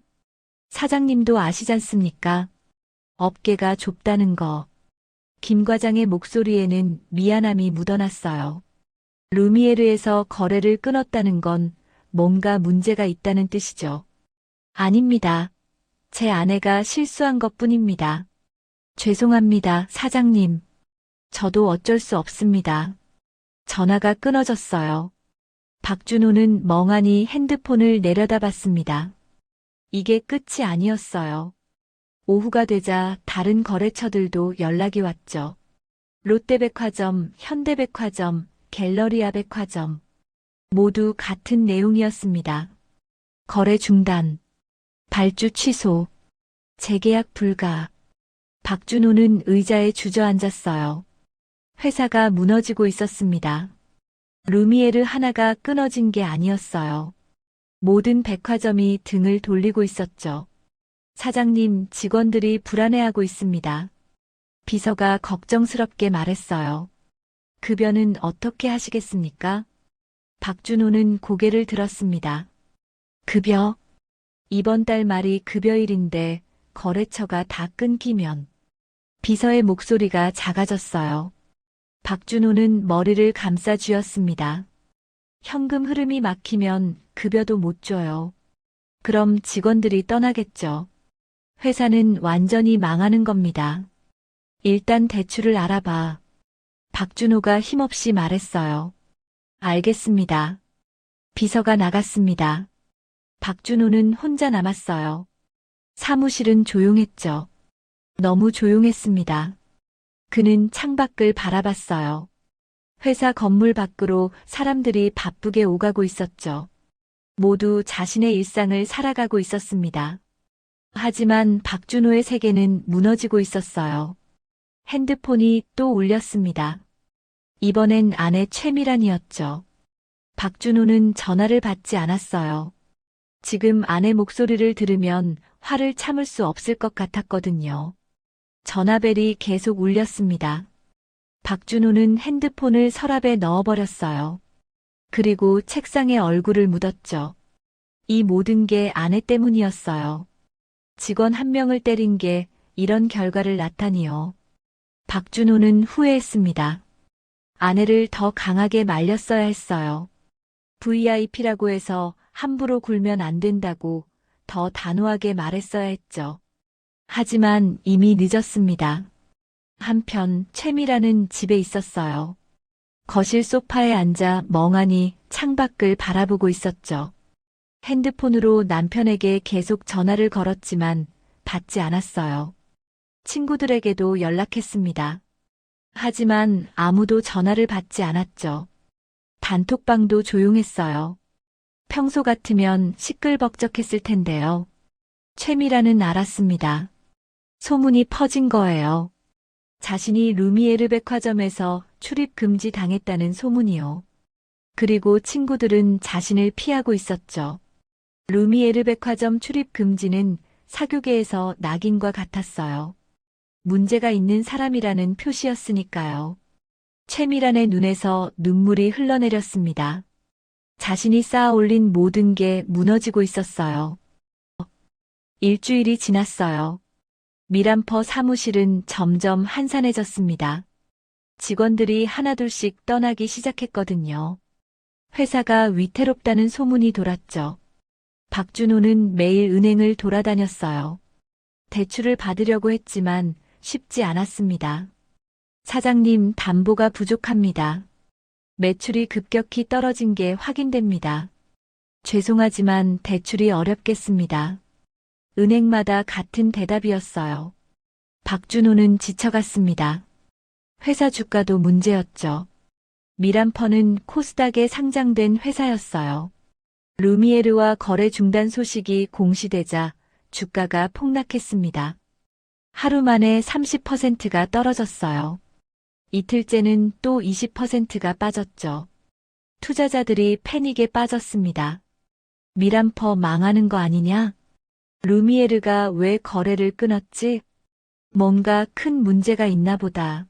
사장님도 아시잖습니까? 업계가 좁다는 거. 김 과장의 목소리에는 미안함이 묻어났어요. 루미에르에서 거래를 끊었다는 건 뭔가 문제가 있다는 뜻이죠. 아닙니다. 제 아내가 실수한 것뿐입니다. 죄송합니다, 사장님. 저도 어쩔 수 없습니다. 전화가 끊어졌어요. 박준호는 멍하니 핸드폰을 내려다봤습니다. 이게 끝이 아니었어요. 오후가 되자 다른 거래처들도 연락이 왔죠. 롯데백화점, 현대백화점, 갤러리아 백화점. 모두 같은 내용이었습니다. 거래 중단, 발주 취소, 재계약 불가. 박준호는 의자에 주저앉았어요. 회사가 무너지고 있었습니다. 루미에르 하나가 끊어진 게 아니었어요. 모든 백화점이 등을 돌리고 있었죠. 사장님, 직원들이 불안해하고 있습니다. 비서가 걱정스럽게 말했어요. 급여는 어떻게 하시겠습니까? 박준호는 고개를 들었습니다. 급여? 이번 달 말이 급여일인데 거래처가 다 끊기면. 비서의 목소리가 작아졌어요. 박준호는 머리를 감싸 쥐었습니다. 현금 흐름이 막히면 급여도 못 줘요. 그럼 직원들이 떠나겠죠. 회사는 완전히 망하는 겁니다. 일단 대출을 알아봐. 박준호가 힘없이 말했어요. 알겠습니다. 비서가 나갔습니다. 박준호는 혼자 남았어요. 사무실은 조용했죠. 너무 조용했습니다. 그는 창밖을 바라봤어요. 회사 건물 밖으로 사람들이 바쁘게 오가고 있었죠. 모두 자신의 일상을 살아가고 있었습니다. 하지만 박준호의 세계는 무너지고 있었어요. 핸드폰이 또 울렸습니다. 이번엔 아내 최미란이었죠. 박준호는 전화를 받지 않았어요. 지금 아내 목소리를 들으면 화를 참을 수 없을 것 같았거든요. 전화벨이 계속 울렸습니다. 박준호는 핸드폰을 서랍에 넣어버렸어요. 그리고 책상에 얼굴을 묻었죠. 이 모든 게 아내 때문이었어요. 직원 한 명을 때린 게 이런 결과를 낳다니요. 박준호는 후회했습니다. 아내를 더 강하게 말렸어야 했어요. VIP라고 해서 함부로 굴면 안 된다고 더 단호하게 말했어야 했죠. 하지만 이미 늦었습니다. 한편 최미라는 집에 있었어요. 거실 소파에 앉아 멍하니 창밖을 바라보고 있었죠. 핸드폰으로 남편에게 계속 전화를 걸었지만 받지 않았어요. 친구들에게도 연락했습니다. 하지만 아무도 전화를 받지 않았죠. 단톡방도 조용했어요. 평소 같으면 시끌벅적했을 텐데요. 최미라는 알았습니다. 소문이 퍼진 거예요. 자신이 루미에르 백화점에서 출입 금지 당했다는 소문이요. 그리고 친구들은 자신을 피하고 있었죠. 루미에르 백화점 출입 금지는 사교계에서 낙인과 같았어요. 문제가 있는 사람이라는 표시였으니까요. 최미란의 눈에서 눈물이 흘러내렸습니다. 자신이 쌓아 올린 모든 게 무너지고 있었어요. 일주일이 지났어요. 미란퍼 사무실은 점점 한산해졌습니다. 직원들이 하나둘씩 떠나기 시작했거든요. 회사가 위태롭다는 소문이 돌았죠. 박준호는 매일 은행을 돌아다녔어요. 대출을 받으려고 했지만 쉽지 않았습니다. 사장님, 담보가 부족합니다. 매출이 급격히 떨어진 게 확인됩니다. 죄송하지만 대출이 어렵겠습니다. 은행마다 같은 대답이었어요. 박준호는 지쳐갔습니다. 회사 주가도 문제였죠. 미란퍼는 코스닥에 상장된 회사였어요. 루미에르와 거래 중단 소식이 공시되자 주가가 폭락했습니다. 하루 만에 30%가 떨어졌어요. 이틀째는 또 20%가 빠졌죠. 투자자들이 패닉에 빠졌습니다. 미란퍼 망하는 거 아니냐? 루미에르가 왜 거래를 끊었지? 뭔가 큰 문제가 있나 보다.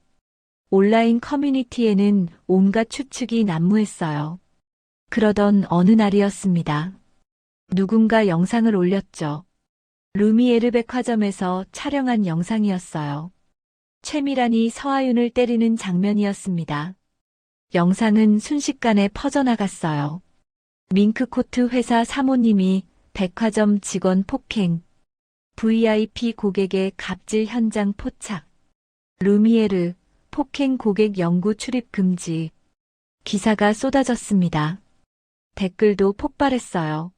온라인 커뮤니티에는 온갖 추측이 난무했어요. 그러던 어느 날이었습니다. 누군가 영상을 올렸죠. 루미에르 백화점에서 촬영한 영상이었어요. 최미란이 서하윤을 때리는 장면이었습니다. 영상은 순식간에 퍼져나갔어요. 밍크코트 회사 사모님이 백화점 직원 폭행, VIP 고객의 갑질 현장 포착, 루미에르 폭행 고객 영구 출입 금지. 기사가 쏟아졌습니다. 댓글도 폭발했어요.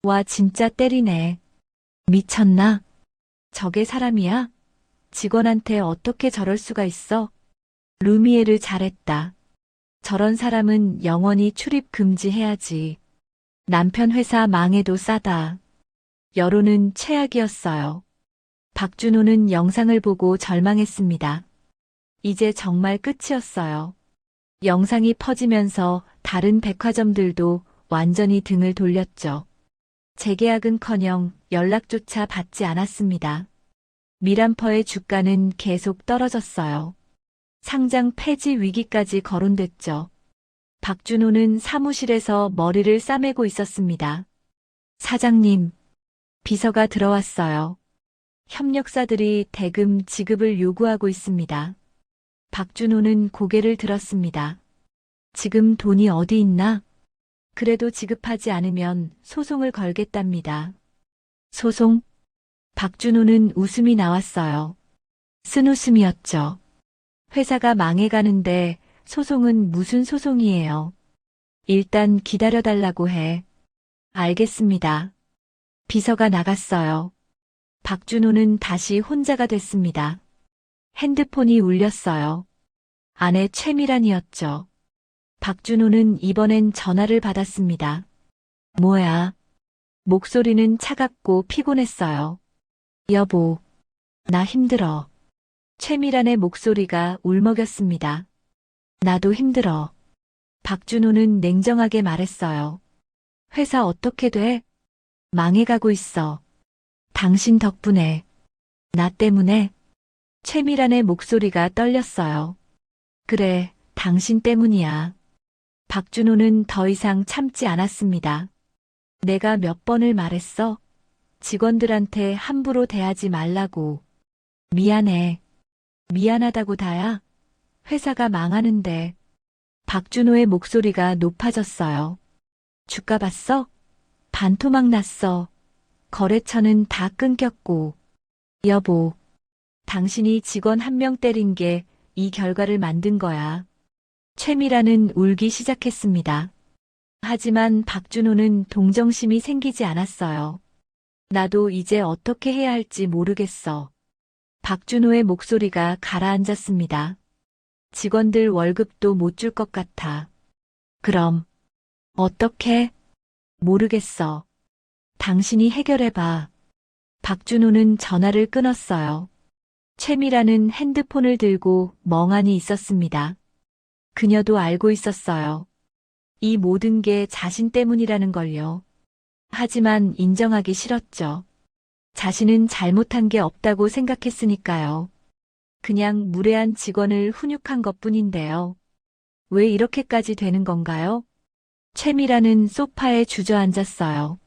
와, 진짜 때리네. 미쳤나? 저게 사람이야? 직원한테 어떻게 저럴 수가 있어? 루미에르 잘했다. 저런 사람은 영원히 출입 금지해야지. 남편 회사 망해도 싸다. 여론은 최악이었어요. 박준호는 영상을 보고 절망했습니다. 이제 정말 끝이었어요. 영상이 퍼지면서 다른 백화점들도 완전히 등을 돌렸죠. 재계약은커녕 연락조차 받지 않았습니다. 미란퍼의 주가는 계속 떨어졌어요. 상장 폐지 위기까지 거론됐죠. 박준호는 사무실에서 머리를 싸매고 있었습니다. 사장님, 비서가 들어왔어요. 협력사들이 대금 지급을 요구하고 있습니다. 박준호는 고개를 들었습니다. 지금 돈이 어디 있나? 그래도 지급하지 않으면 소송을 걸겠답니다. 소송? 박준호는 웃음이 나왔어요. 쓴웃음이었죠. 회사가 망해가는데 소송은 무슨 소송이에요? 일단 기다려달라고 해. 알겠습니다. 비서가 나갔어요. 박준호는 다시 혼자가 됐습니다. 핸드폰이 울렸어요. 아내 최미란이었죠. 박준호는 이번엔 전화를 받았습니다. 뭐야? 목소리는 차갑고 피곤했어요. 여보, 나 힘들어. 최미란의 목소리가 울먹였습니다. 나도 힘들어. 박준호는 냉정하게 말했어요. 회사 어떻게 돼? 망해가고 있어. 당신 덕분에. 나 때문에. 최미란의 목소리가 떨렸어요. 그래, 당신 때문이야. 박준호는 더 이상 참지 않았습니다. 내가 몇 번을 말했어? 직원들한테 함부로 대하지 말라고. 미안해. 미안하다고 다야. 회사가 망하는데. 박준호의 목소리가 높아졌어요. 주가 봤어? 반토막 났어. 거래처는 다 끊겼고. 여보, 당신이 직원 한 명 때린 게 이 결과를 만든 거야. 최미라는 울기 시작했습니다. 하지만 박준호는 동정심이 생기지 않았어요. 나도 이제 어떻게 해야 할지 모르겠어. 박준호의 목소리가 가라앉았습니다. 직원들 월급도 못 줄 것 같아. 그럼 어떻게? 모르겠어. 당신이 해결해봐. 박준호는 전화를 끊었어요. 최미라는 핸드폰을 들고 멍하니 있었습니다. 그녀도 알고 있었어요. 이 모든 게 자신 때문이라는 걸요. 하지만 인정하기 싫었죠. 자신은 잘못한 게 없다고 생각했으니까요. 그냥 무례한 직원을 훈육한 것뿐인데요. 왜 이렇게까지 되는 건가요? 최미라는 소파에 주저앉았어요.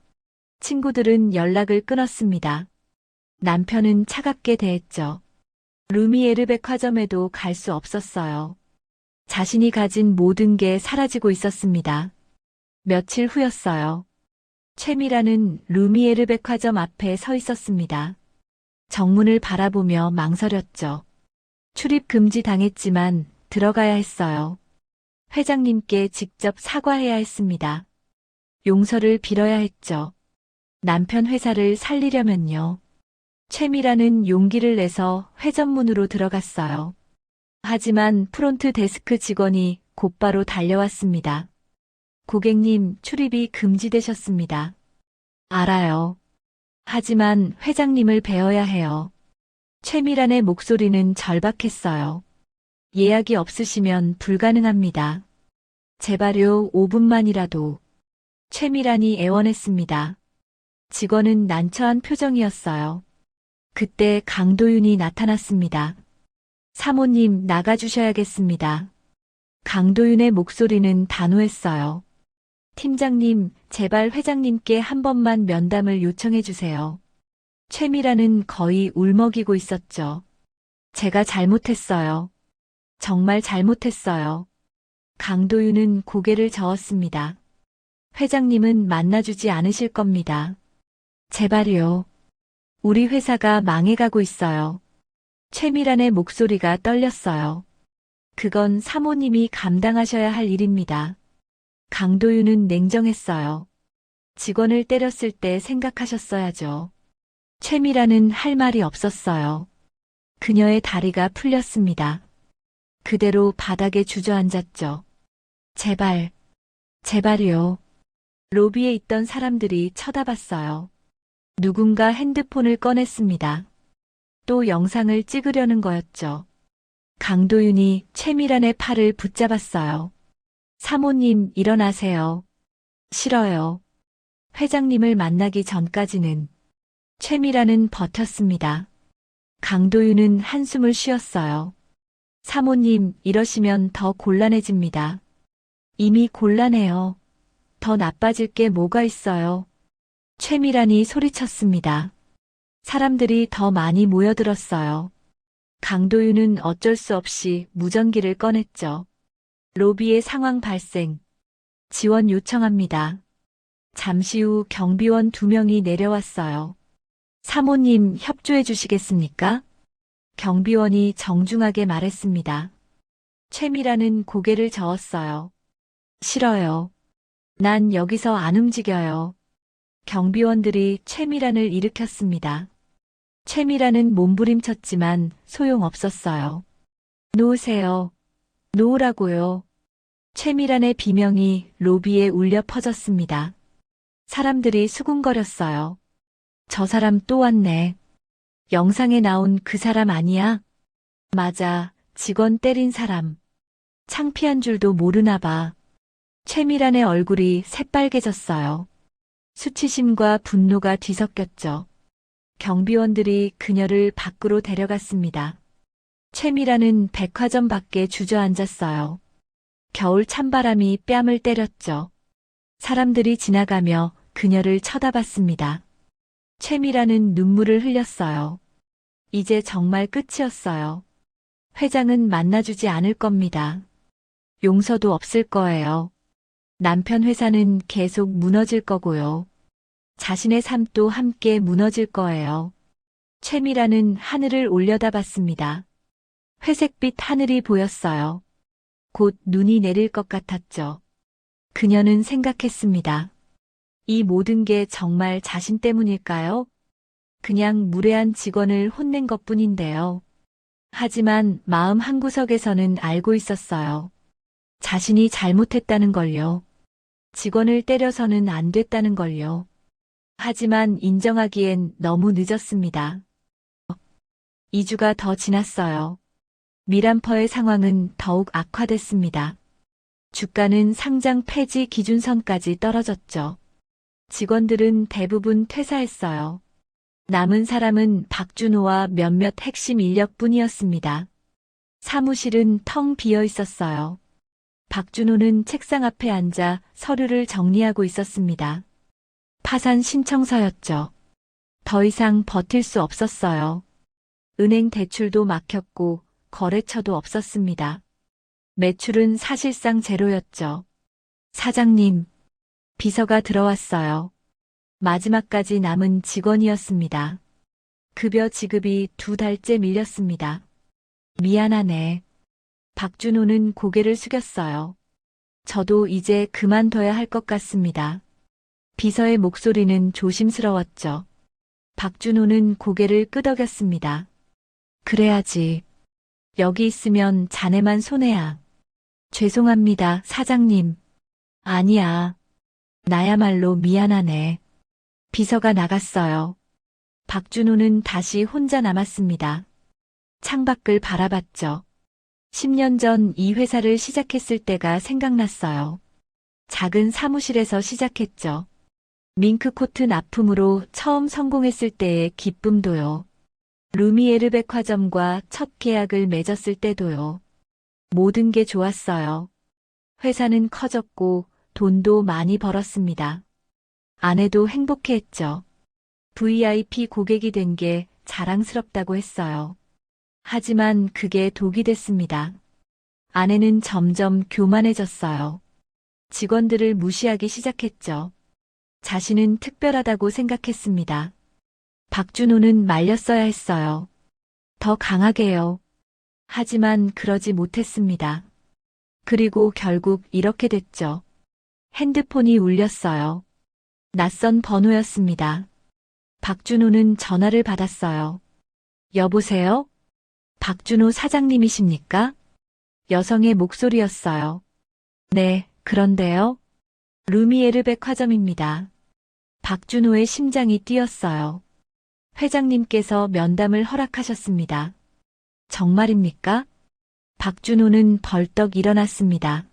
친구들은 연락을 끊었습니다. 남편은 차갑게 대했죠. 루미에르 백화점에도 갈 수 없었어요. 자신이 가진 모든 게 사라지고 있었습니다. 며칠 후였어요. 최미라는 루미에르 백화점 앞에 서 있었습니다. 정문을 바라보며 망설였죠. 출입 금지 당했지만 들어가야 했어요. 회장님께 직접 사과해야 했습니다. 용서를 빌어야 했죠. 남편 회사를 살리려면요. 최미라는 용기를 내서 회전문으로 들어갔어요. 하지만 프론트 데스크 직원이 곧바로 달려왔습니다. 고객님, 출입이 금지되셨습니다. 알아요. 하지만 회장님을 뵈어야 해요. 최미란의 목소리는 절박했어요. 예약이 없으시면 불가능합니다. 제발요, 5분만이라도. 최미란이 애원했습니다. 직원은 난처한 표정이었어요. 그때 강도윤이 나타났습니다. 사모님, 나가주셔야겠습니다. 강도윤의 목소리는 단호했어요. 팀장님, 제발 회장님께 한 번만 면담을 요청해 주세요. 최미라는 거의 울먹이고 있었죠. 제가 잘못했어요. 정말 잘못했어요. 강도윤은 고개를 저었습니다. 회장님은 만나주지 않으실 겁니다. 제발요. 우리 회사가 망해가고 있어요. 최미란의 목소리가 떨렸어요. 그건 사모님이 감당하셔야 할 일입니다. 강도윤은 냉정했어요. 직원을 때렸을 때 생각하셨어야죠. 최미란은 할 말이 없었어요. 그녀의 다리가 풀렸습니다. 그대로 바닥에 주저앉았죠. 제발, 제발요. 로비에 있던 사람들이 쳐다봤어요. 누군가 핸드폰을 꺼냈습니다. 또 영상을 찍으려는 거였죠. 강도윤이 최미란의 팔을 붙잡았어요. 사모님, 일어나세요. 싫어요. 회장님을 만나기 전까지는. 최미란은 버텼습니다. 강도윤은 한숨을 쉬었어요. 사모님, 이러시면 더 곤란해집니다. 이미 곤란해요. 더 나빠질 게 뭐가 있어요. 최미란이 소리쳤습니다. 사람들이 더 많이 모여들었어요. 강도윤은 어쩔 수 없이 무전기를 꺼냈죠. 로비의 상황 발생. 지원 요청합니다. 잠시 후 경비원 2명이 내려왔어요. 사모님, 협조해 주시겠습니까? 경비원이 정중하게 말했습니다. 최미란은 고개를 저었어요. 싫어요. 난 여기서 안 움직여요. 경비원들이 최미란을 일으켰습니다. 최미란은 몸부림쳤지만 소용없었어요. 놓으세요. 놓으라고요. 최미란의 비명이 로비에 울려 퍼졌습니다. 사람들이 수군거렸어요. 저 사람 또 왔네. 영상에 나온 그 사람 아니야? 맞아, 직원 때린 사람. 창피한 줄도 모르나 봐. 최미란의 얼굴이 새빨개졌어요. 수치심과 분노가 뒤섞였죠. 경비원들이 그녀를 밖으로 데려갔습니다. 최미란은 백화점 밖에 주저앉았어요. 겨울 찬바람이 뺨을 때렸죠. 사람들이 지나가며 그녀를 쳐다봤습니다. 최미란은 눈물을 흘렸어요. 이제 정말 끝이었어요. 회장은 만나주지 않을 겁니다. 용서도 없을 거예요. 남편 회사는 계속 무너질 거고요. 자신의 삶도 함께 무너질 거예요. 최미란은 하늘을 올려다봤습니다. 회색빛 하늘이 보였어요. 곧 눈이 내릴 것 같았죠. 그녀는 생각했습니다. 이 모든 게 정말 자신 때문일까요? 그냥 무례한 직원을 혼낸 것뿐인데요. 하지만 마음 한구석에서는 알고 있었어요. 자신이 잘못했다는 걸요. 직원을 때려서는 안 됐다는 걸요. 하지만 인정하기엔 너무 늦었습니다. 2주가 더 지났어요. 미란퍼의 상황은 더욱 악화됐습니다. 주가는 상장 폐지 기준선까지 떨어졌죠. 직원들은 대부분 퇴사했어요. 남은 사람은 박준호와 몇몇 핵심 인력뿐이었습니다. 사무실은 텅 비어 있었어요. 박준호는 책상 앞에 앉아 서류를 정리하고 있었습니다. 파산 신청서였죠. 더 이상 버틸 수 없었어요. 은행 대출도 막혔고 거래처도 없었습니다. 매출은 사실상 제로였죠. 사장님, 비서가 들어왔어요. 마지막까지 남은 직원이었습니다. 급여 지급이 2달째 밀렸습니다. 미안하네. 박준호는 고개를 숙였어요. 저도 이제 그만둬야 할 것 같습니다. 비서의 목소리는 조심스러웠죠. 박준호는 고개를 끄덕였습니다. 그래야지. 여기 있으면 자네만 손해야. 죄송합니다, 사장님. 아니야. 나야말로 미안하네. 비서가 나갔어요. 박준호는 다시 혼자 남았습니다. 창밖을 바라봤죠. 10년 전 이 회사를 시작했을 때가 생각났어요. 작은 사무실에서 시작했죠. 밍크코트 납품으로 처음 성공했을 때의 기쁨도요. 루미에르 백화점과 첫 계약을 맺었을 때도요. 모든 게 좋았어요. 회사는 커졌고 돈도 많이 벌었습니다. 아내도 행복해했죠. VIP 고객이 된 게 자랑스럽다고 했어요. 하지만 그게 독이 됐습니다. 아내는 점점 교만해졌어요. 직원들을 무시하기 시작했죠. 자신은 특별하다고 생각했습니다. 박준호는 말렸어야 했어요. 더 강하게요. 하지만 그러지 못했습니다. 그리고 결국 이렇게 됐죠. 핸드폰이 울렸어요. 낯선 번호였습니다. 박준호는 전화를 받았어요. 여보세요? 박준호 사장님이십니까? 여성의 목소리였어요. 네, 그런데요. 루미에르 백화점입니다. 박준호의 심장이 뛰었어요. 회장님께서 면담을 허락하셨습니다. 정말입니까? 박준호는 벌떡 일어났습니다.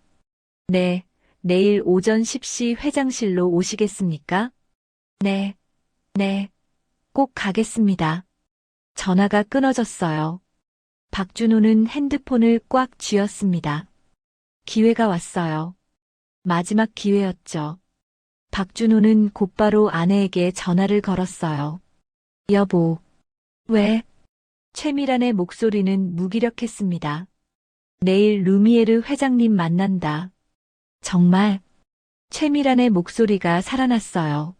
네, 내일 오전 10시 회장실로 오시겠습니까? 네, 네, 꼭 가겠습니다. 전화가 끊어졌어요. 박준호는 핸드폰을 꽉 쥐었습니다. 기회가 왔어요. 마지막 기회였죠. 박준호는 곧바로 아내에게 전화를 걸었어요. 여보. 왜? 최미란의 목소리는 무기력했습니다. 내일 루미에르 회장님 만난다. 정말? 최미란의 목소리가 살아났어요.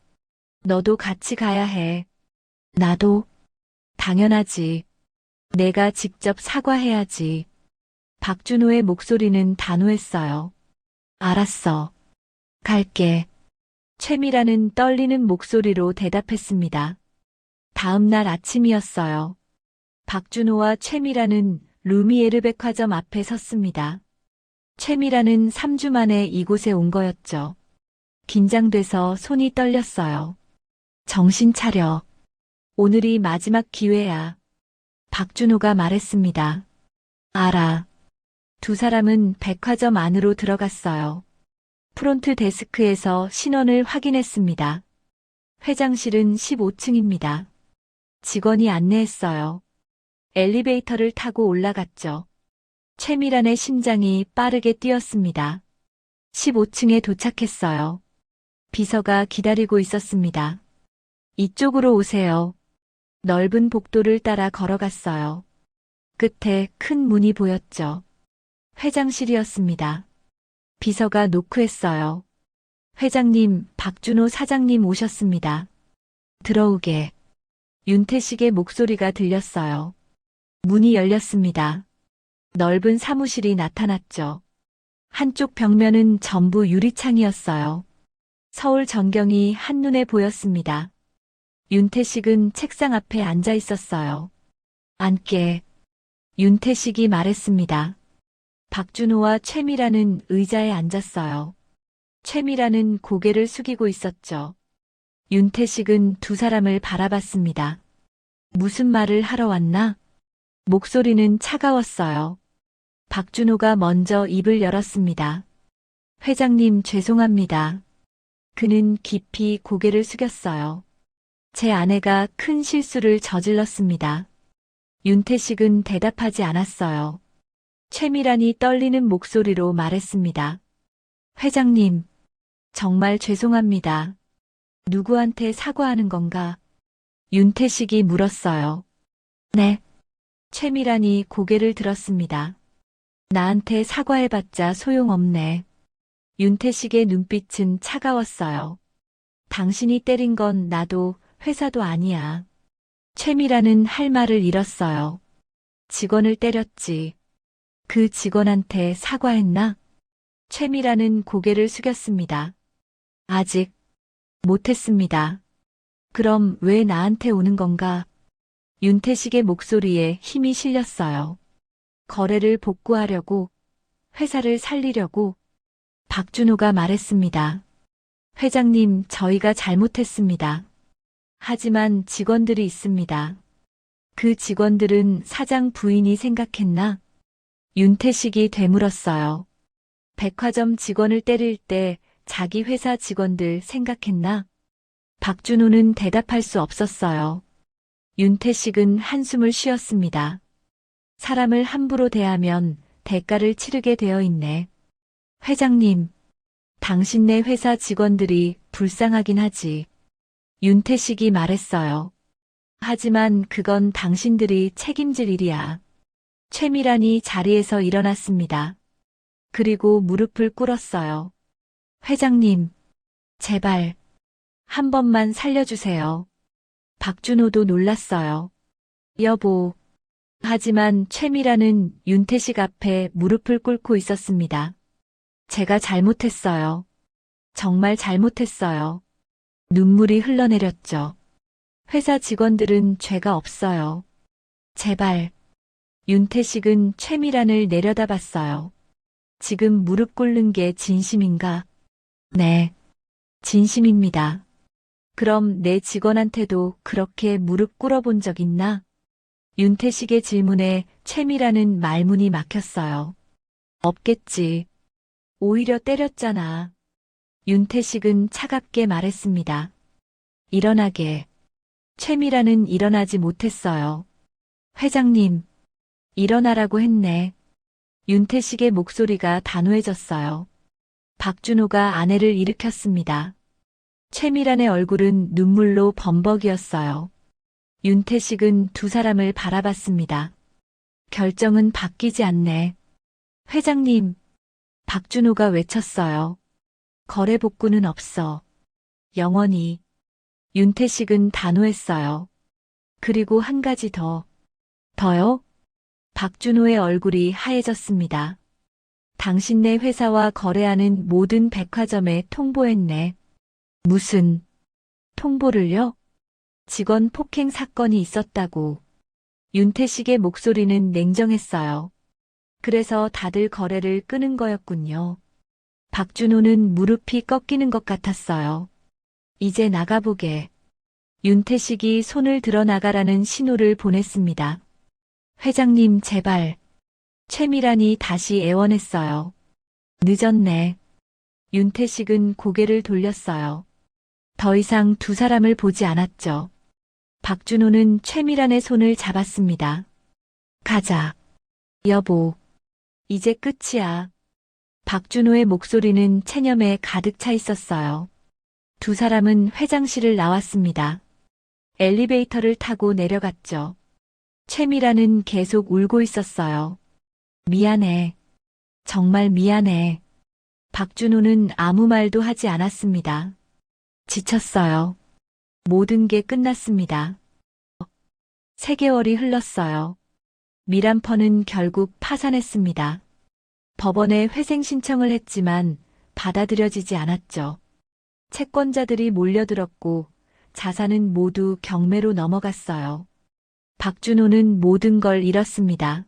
너도 같이 가야 해. 나도? 당연하지. 내가 직접 사과해야지. 박준호의 목소리는 단호했어요. 알았어. 갈게. 최미라는 떨리는 목소리로 대답했습니다. 다음 날 아침이었어요. 박준호와 최미라는 루미에르 백화점 앞에 섰습니다. 최미라는 3주 만에 이곳에 온 거였죠. 긴장돼서 손이 떨렸어요. 정신 차려. 오늘이 마지막 기회야. 박준호가 말했습니다. 알아. 두 사람은 백화점 안으로 들어갔어요. 프론트 데스크에서 신원을 확인했습니다. 회장실은 15층입니다. 직원이 안내했어요. 엘리베이터를 타고 올라갔죠. 최미란의 심장이 빠르게 뛰었습니다. 15층에 도착했어요. 비서가 기다리고 있었습니다. 이쪽으로 오세요. 넓은 복도를 따라 걸어갔어요. 끝에 큰 문이 보였죠. 회장실이었습니다. 비서가 노크했어요. 회장님, 박준호 사장님 오셨습니다. 들어오게. 윤태식의 목소리가 들렸어요. 문이 열렸습니다. 넓은 사무실이 나타났죠. 한쪽 벽면은 전부 유리창이었어요. 서울 전경이 한눈에 보였습니다. 윤태식은 책상 앞에 앉아 있었어요. 앉게. 윤태식이 말했습니다. 박준호와 최미라는 의자에 앉았어요. 최미라는 고개를 숙이고 있었죠. 윤태식은 두 사람을 바라봤습니다. 무슨 말을 하러 왔나? 목소리는 차가웠어요. 박준호가 먼저 입을 열었습니다. 회장님 죄송합니다. 그는 깊이 고개를 숙였어요. 제 아내가 큰 실수를 저질렀습니다. 윤태식은 대답하지 않았어요. 최미란이 떨리는 목소리로 말했습니다. 회장님, 정말 죄송합니다. 누구한테 사과하는 건가? 윤태식이 물었어요. 네. 최미란이 고개를 들었습니다. 나한테 사과해봤자 소용없네. 윤태식의 눈빛은 차가웠어요. 당신이 때린 건 나도 회사도 아니야. 최미란은 할 말을 잃었어요. 직원을 때렸지. 그 직원한테 사과했나? 최미란은 고개를 숙였습니다. 아직 못했습니다. 그럼 왜 나한테 오는 건가? 윤태식의 목소리에 힘이 실렸어요. 거래를 복구하려고, 회사를 살리려고. 박준호가 말했습니다. 회장님, 저희가 잘못했습니다. 하지만 직원들이 있습니다. 그 직원들은 사장 부인이 생각했나? 윤태식이 되물었어요. 백화점 직원을 때릴 때 자기 회사 직원들 생각했나? 박준호는 대답할 수 없었어요. 윤태식은 한숨을 쉬었습니다. 사람을 함부로 대하면 대가를 치르게 되어 있네. 회장님, 당신네 회사 직원들이 불쌍하긴 하지. 윤태식이 말했어요. 하지만 그건 당신들이 책임질 일이야. 최미란이 자리에서 일어났습니다. 그리고 무릎을 꿇었어요. 회장님, 제발, 한 번만 살려주세요. 박준호도 놀랐어요. 여보. 하지만 최미란은 윤태식 앞에 무릎을 꿇고 있었습니다. 제가 잘못했어요. 정말 잘못했어요. 눈물이 흘러내렸죠. 회사 직원들은 죄가 없어요. 제발. 윤태식은 최미란을 내려다봤어요. 지금 무릎 꿇는 게 진심인가? 네, 진심입니다. 그럼 내 직원한테도 그렇게 무릎 꿇어본 적 있나? 윤태식의 질문에 최미라는 말문이 막혔어요. 없겠지. 오히려 때렸잖아. 윤태식은 차갑게 말했습니다. 일어나게. 최미라는 일어나지 못했어요. 회장님, 일어나라고 했네. 윤태식의 목소리가 단호해졌어요. 박준호가 아내를 일으켰습니다. 최미란의 얼굴은 눈물로 범벅이었어요. 윤태식은 두 사람을 바라봤습니다. 결정은 바뀌지 않네. 회장님, 박준호가 외쳤어요. 거래 복구는 없어. 영원히. 윤태식은 단호했어요. 그리고 한 가지 더. 더요? 박준호의 얼굴이 하얘졌습니다. 당신네 회사와 거래하는 모든 백화점에 통보했네. 무슨 통보를요? 직원 폭행 사건이 있었다고. 윤태식의 목소리는 냉정했어요. 그래서 다들 거래를 끄는 거였군요. 박준호는 무릎이 꺾이는 것 같았어요. 이제 나가보게. 윤태식이 손을 들어 나가라는 신호를 보냈습니다. 회장님 제발. 최미란이 다시 애원했어요. 늦었네. 윤태식은 고개를 돌렸어요. 더 이상 두 사람을 보지 않았죠. 박준호는 최미란의 손을 잡았습니다. 가자. 여보. 이제 끝이야. 박준호의 목소리는 체념에 가득 차 있었어요. 두 사람은 회장실을 나왔습니다. 엘리베이터를 타고 내려갔죠. 최미란은 계속 울고 있었어요. 미안해. 정말 미안해. 박준호는 아무 말도 하지 않았습니다. 지쳤어요. 모든 게 끝났습니다. 3개월이 흘렀어요. 미란펀은 결국 파산했습니다. 법원에 회생 신청을 했지만 받아들여지지 않았죠. 채권자들이 몰려들었고 자산은 모두 경매로 넘어갔어요. 박준호는 모든 걸 잃었습니다.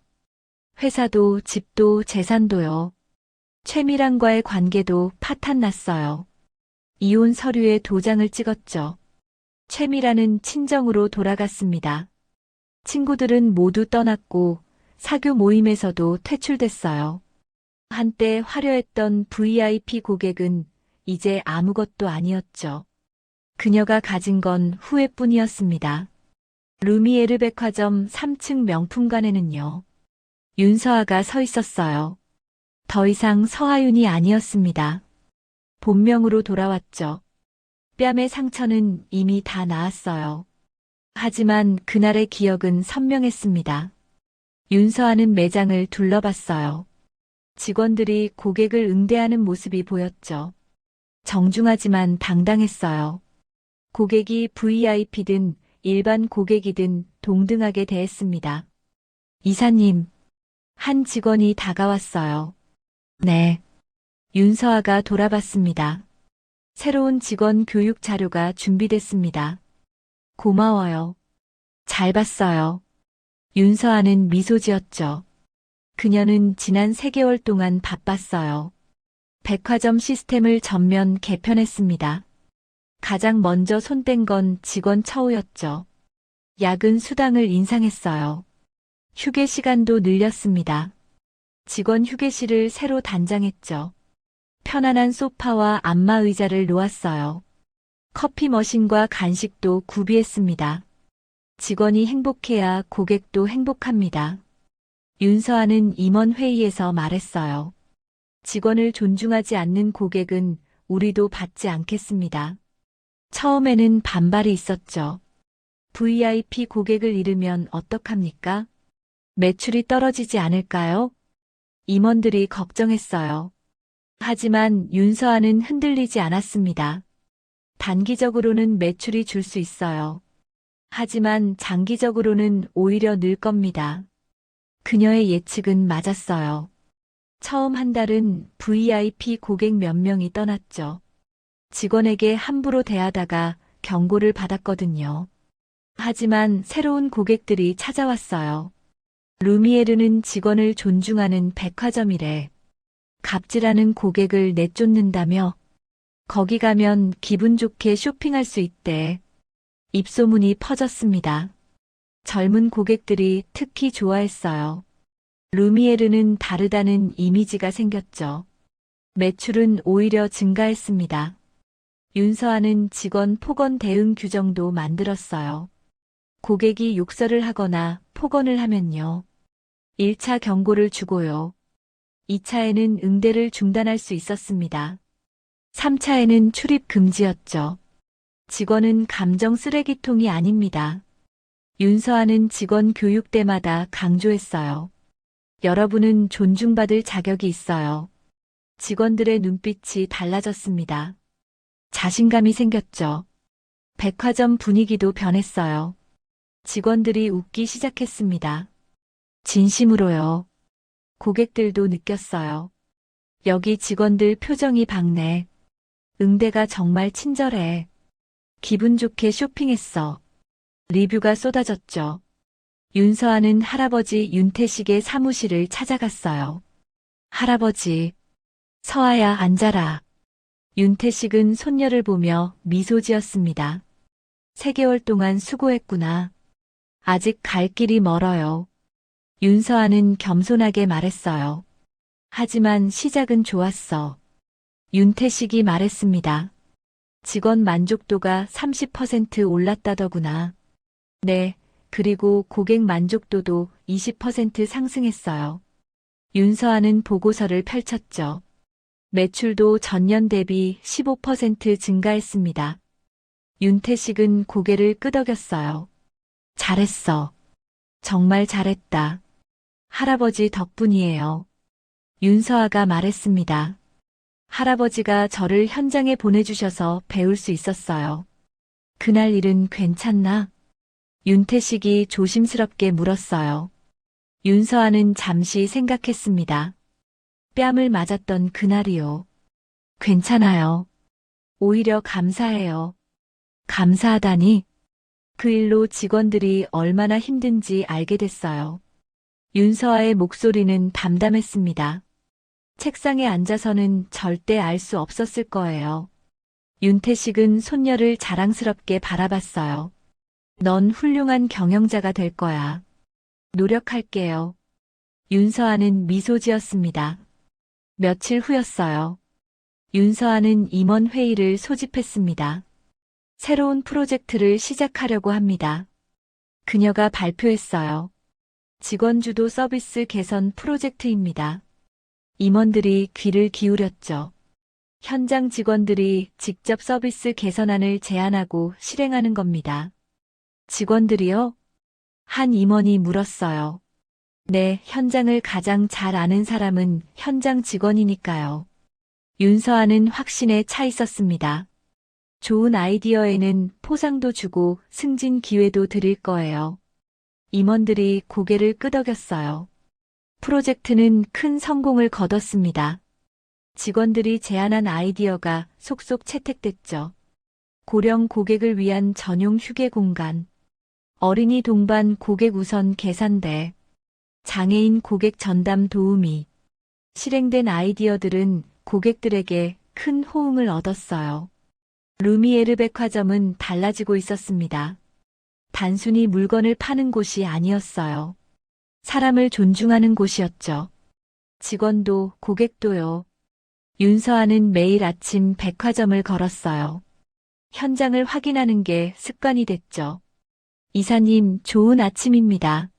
회사도 집도 재산도요. 최미란과의 관계도 파탄났어요. 이혼 서류에 도장을 찍었죠. 최미란은 친정으로 돌아갔습니다. 친구들은 모두 떠났고 사교 모임에서도 퇴출됐어요. 한때 화려했던 VIP 고객은 이제 아무것도 아니었죠. 그녀가 가진 건 후회뿐이었습니다. 루미에르 백화점 3층 명품관에는요. 윤서아가 서 있었어요. 더 이상 서하윤이 아니었습니다. 본명으로 돌아왔죠. 뺨의 상처는 이미 다 나았어요. 하지만 그날의 기억은 선명했습니다. 윤서아는 매장을 둘러봤어요. 직원들이 고객을 응대하는 모습이 보였죠. 정중하지만 당당했어요. 고객이 VIP든 일반 고객이든 동등하게 대했습니다. 이사님, 한 직원이 다가왔어요. 네. 윤서아가 돌아봤습니다. 새로운 직원 교육 자료가 준비됐습니다. 고마워요. 잘 봤어요. 윤서아는 미소 지었죠. 그녀는 지난 3개월 동안 바빴어요. 백화점 시스템을 전면 개편했습니다. 가장 먼저 손댄 건 직원 처우였죠. 야근 수당을 인상했어요. 휴게 시간도 늘렸습니다. 직원 휴게실을 새로 단장했죠. 편안한 소파와 안마 의자를 놓았어요. 커피 머신과 간식도 구비했습니다. 직원이 행복해야 고객도 행복합니다. 윤서아는 임원회의에서 말했어요. 직원을 존중하지 않는 고객은 우리도 받지 않겠습니다. 처음에는 반발이 있었죠. VIP 고객을 잃으면 어떡합니까? 매출이 떨어지지 않을까요? 임원들이 걱정했어요. 하지만 윤서아는 흔들리지 않았습니다. 단기적으로는 매출이 줄 수 있어요. 하지만 장기적으로는 오히려 늘 겁니다. 그녀의 예측은 맞았어요. 처음 한 달은 VIP 고객 몇 명이 떠났죠. 직원에게 함부로 대하다가 경고를 받았거든요. 하지만 새로운 고객들이 찾아왔어요. 루미에르는 직원을 존중하는 백화점이래. 갑질하는 고객을 내쫓는다며 거기 가면 기분 좋게 쇼핑할 수 있대. 입소문이 퍼졌습니다. 젊은 고객들이 특히 좋아했어요. 루미에르는 다르다는 이미지가 생겼죠. 매출은 오히려 증가했습니다. 윤서아는 직원 폭언 대응 규정도 만들었어요. 고객이 욕설을 하거나 폭언을 하면요. 1차 경고를 주고요. 2차에는 응대를 중단할 수 있었습니다. 3차에는 출입 금지였죠. 직원은 감정 쓰레기통이 아닙니다. 윤서아는 직원 교육 때마다 강조했어요. 여러분은 존중받을 자격이 있어요. 직원들의 눈빛이 달라졌습니다. 자신감이 생겼죠. 백화점 분위기도 변했어요. 직원들이 웃기 시작했습니다. 진심으로요. 고객들도 느꼈어요. 여기 직원들 표정이 밝네. 응대가 정말 친절해. 기분 좋게 쇼핑했어. 리뷰가 쏟아졌죠. 윤서아는 할아버지 윤태식의 사무실을 찾아갔어요. 할아버지, 서아야 앉아라. 윤태식은 손녀를 보며 미소 지었습니다. 3개월 동안 수고했구나. 아직 갈 길이 멀어요. 윤서아는 겸손하게 말했어요. 하지만 시작은 좋았어. 윤태식이 말했습니다. 직원 만족도가 30% 올랐다더구나. 네, 그리고 고객 만족도도 20% 상승했어요. 윤서아는 보고서를 펼쳤죠. 매출도 전년 대비 15% 증가했습니다. 윤태식은 고개를 끄덕였어요. 잘했어. 정말 잘했다. 할아버지 덕분이에요. 윤서아가 말했습니다. 할아버지가 저를 현장에 보내주셔서 배울 수 있었어요. 그날 일은 괜찮나? 윤태식이 조심스럽게 물었어요. 윤서아는 잠시 생각했습니다. 뺨을 맞았던 그날이요. 괜찮아요. 오히려 감사해요. 감사하다니? 그 일로 직원들이 얼마나 힘든지 알게 됐어요. 윤서아의 목소리는 담담했습니다. 책상에 앉아서는 절대 알 수 없었을 거예요. 윤태식은 손녀를 자랑스럽게 바라봤어요. 넌 훌륭한 경영자가 될 거야. 노력할게요. 윤서아는 미소 지었습니다. 며칠 후였어요. 윤서아는 임원 회의를 소집했습니다. 새로운 프로젝트를 시작하려고 합니다. 그녀가 발표했어요. 직원주도 서비스 개선 프로젝트입니다. 임원들이 귀를 기울였죠. 현장 직원들이 직접 서비스 개선안을 제안하고 실행하는 겁니다. 직원들이요? 한 임원이 물었어요. 네, 현장을 가장 잘 아는 사람은 현장 직원이니까요. 윤서아는 확신에 차 있었습니다. 좋은 아이디어에는 포상도 주고 승진 기회도 드릴 거예요. 임원들이 고개를 끄덕였어요. 프로젝트는 큰 성공을 거뒀습니다. 직원들이 제안한 아이디어가 속속 채택됐죠. 고령 고객을 위한 전용 휴게 공간, 어린이 동반 고객 우선 계산대, 장애인 고객 전담 도우미. 실행된 아이디어들은 고객들에게 큰 호응을 얻었어요. 루미에르 백화점은 달라지고 있었습니다. 단순히 물건을 파는 곳이 아니었어요. 사람을 존중하는 곳이었죠. 직원도 고객도요. 윤서아는 매일 아침 백화점을 걸었어요. 현장을 확인하는 게 습관이 됐죠. 이사님, 좋은 아침입니다.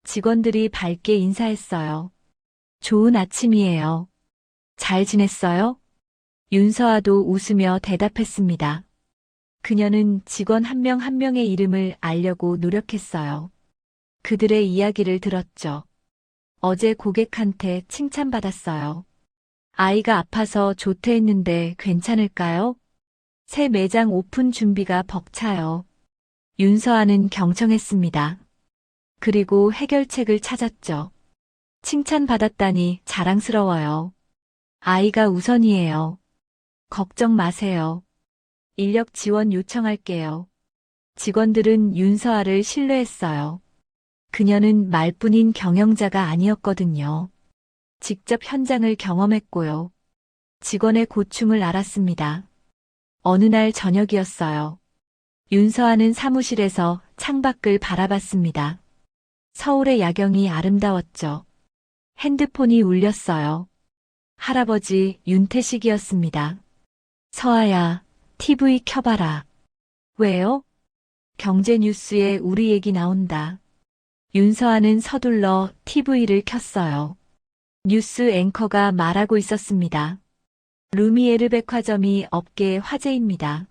직원들이 밝게 인사했어요. 좋은 아침이에요. 잘 지냈어요? 윤서아도 웃으며 대답했습니다. 그녀는 직원 한 명 한 명의 이름을 알려고 노력했어요. 그들의 이야기를 들었죠. 어제 고객한테 칭찬받았어요. 아이가 아파서 조퇴했는데 괜찮을까요? 새 매장 오픈 준비가 벅차요. 윤서아는 경청했습니다. 그리고 해결책을 찾았죠. 칭찬받았다니 자랑스러워요. 아이가 우선이에요. 걱정 마세요. 인력 지원 요청할게요. 직원들은 윤서아를 신뢰했어요. 그녀는 말뿐인 경영자가 아니었거든요. 직접 현장을 경험했고요. 직원의 고충을 알았습니다. 어느 날 저녁이었어요. 윤서아는 사무실에서 창밖을 바라봤습니다. 서울의 야경이 아름다웠죠. 핸드폰이 울렸어요. 할아버지 윤태식이었습니다. 서아야, TV 켜봐라. 왜요? 경제 뉴스에 우리 얘기 나온다. 윤서아는 서둘러 TV를 켰어요. 뉴스 앵커가 말하고 있었습니다. 루미에르 백화점이 업계의 화제입니다.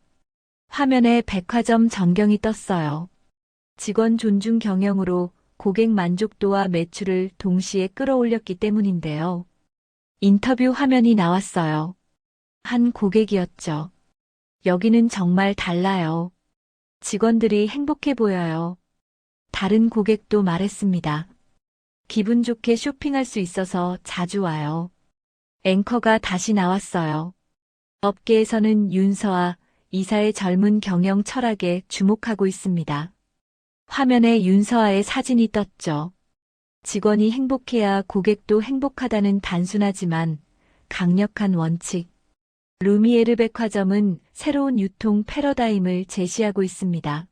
화면에 백화점 전경이 떴어요. 직원 존중 경영으로 고객 만족도와 매출을 동시에 끌어올렸기 때문인데요. 인터뷰 화면이 나왔어요. 한 고객이었죠. 여기는 정말 달라요. 직원들이 행복해 보여요. 다른 고객도 말했습니다. 기분 좋게 쇼핑할 수 있어서 자주 와요. 앵커가 다시 나왔어요. 업계에서는 윤서아 이사의 젊은 경영 철학에 주목하고 있습니다. 화면에 윤서아의 사진이 떴죠. 직원이 행복해야 고객도 행복하다는 단순하지만 강력한 원칙. 루미에르 백화점은 새로운 유통 패러다임을 제시하고 있습니다.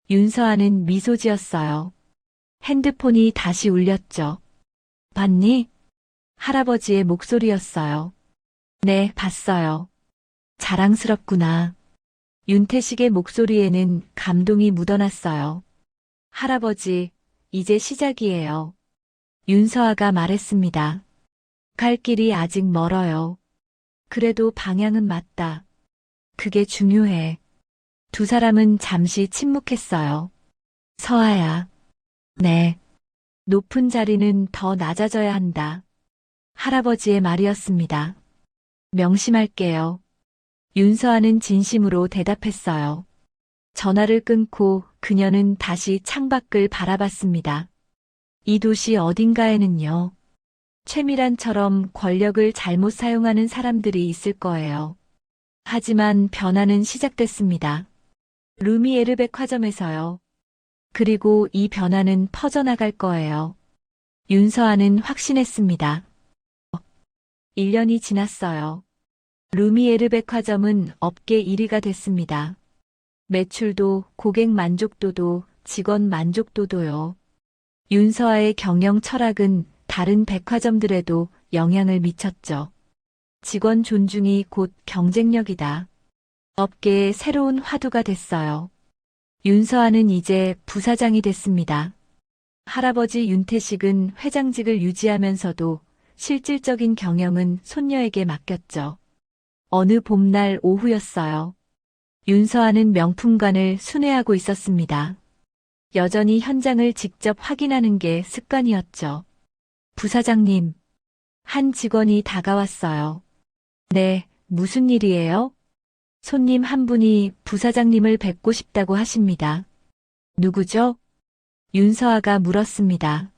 윤서아는 미소 지었어요. 핸드폰이 다시 울렸죠. 봤니? 할아버지의 목소리였어요. 네, 봤어요. 자랑스럽구나. 윤태식의 목소리에는 감동이 묻어났어요. 할아버지, 이제 시작이에요. 윤서아가 말했습니다. 갈 길이 아직 멀어요. 그래도 방향은 맞다. 그게 중요해. 두 사람은 잠시 침묵했어요. 서아야. 네. 높은 자리는 더 낮아져야 한다. 할아버지의 말이었습니다. 명심할게요. 윤서아는 진심으로 대답했어요. 전화를 끊고 그녀는 다시 창밖을 바라봤습니다. 이 도시 어딘가에는요. 최미란처럼 권력을 잘못 사용하는 사람들이 있을 거예요. 하지만 변화는 시작됐습니다. 루미에르 백화점에서요. 그리고 이 변화는 퍼져나갈 거예요. 윤서아는 확신했습니다. 1년이 지났어요. 루미에르 백화점은 업계 1위가 됐습니다. 매출도, 고객 만족도도, 직원 만족도도요. 윤서아의 경영 철학은 다른 백화점들에도 영향을 미쳤죠. 직원 존중이 곧 경쟁력이다. 업계의 새로운 화두가 됐어요. 윤서아는 이제 부사장이 됐습니다. 할아버지 윤태식은 회장직을 유지하면서도 실질적인 경영은 손녀에게 맡겼죠. 어느 봄날 오후였어요. 윤서아는 명품관을 순회하고 있었습니다. 여전히 현장을 직접 확인하는 게 습관이었죠. 부사장님, 한 직원이 다가왔어요. 네, 무슨 일이에요? 손님 한 분이 부사장님을 뵙고 싶다고 하십니다. 누구죠? 윤서아가 물었습니다.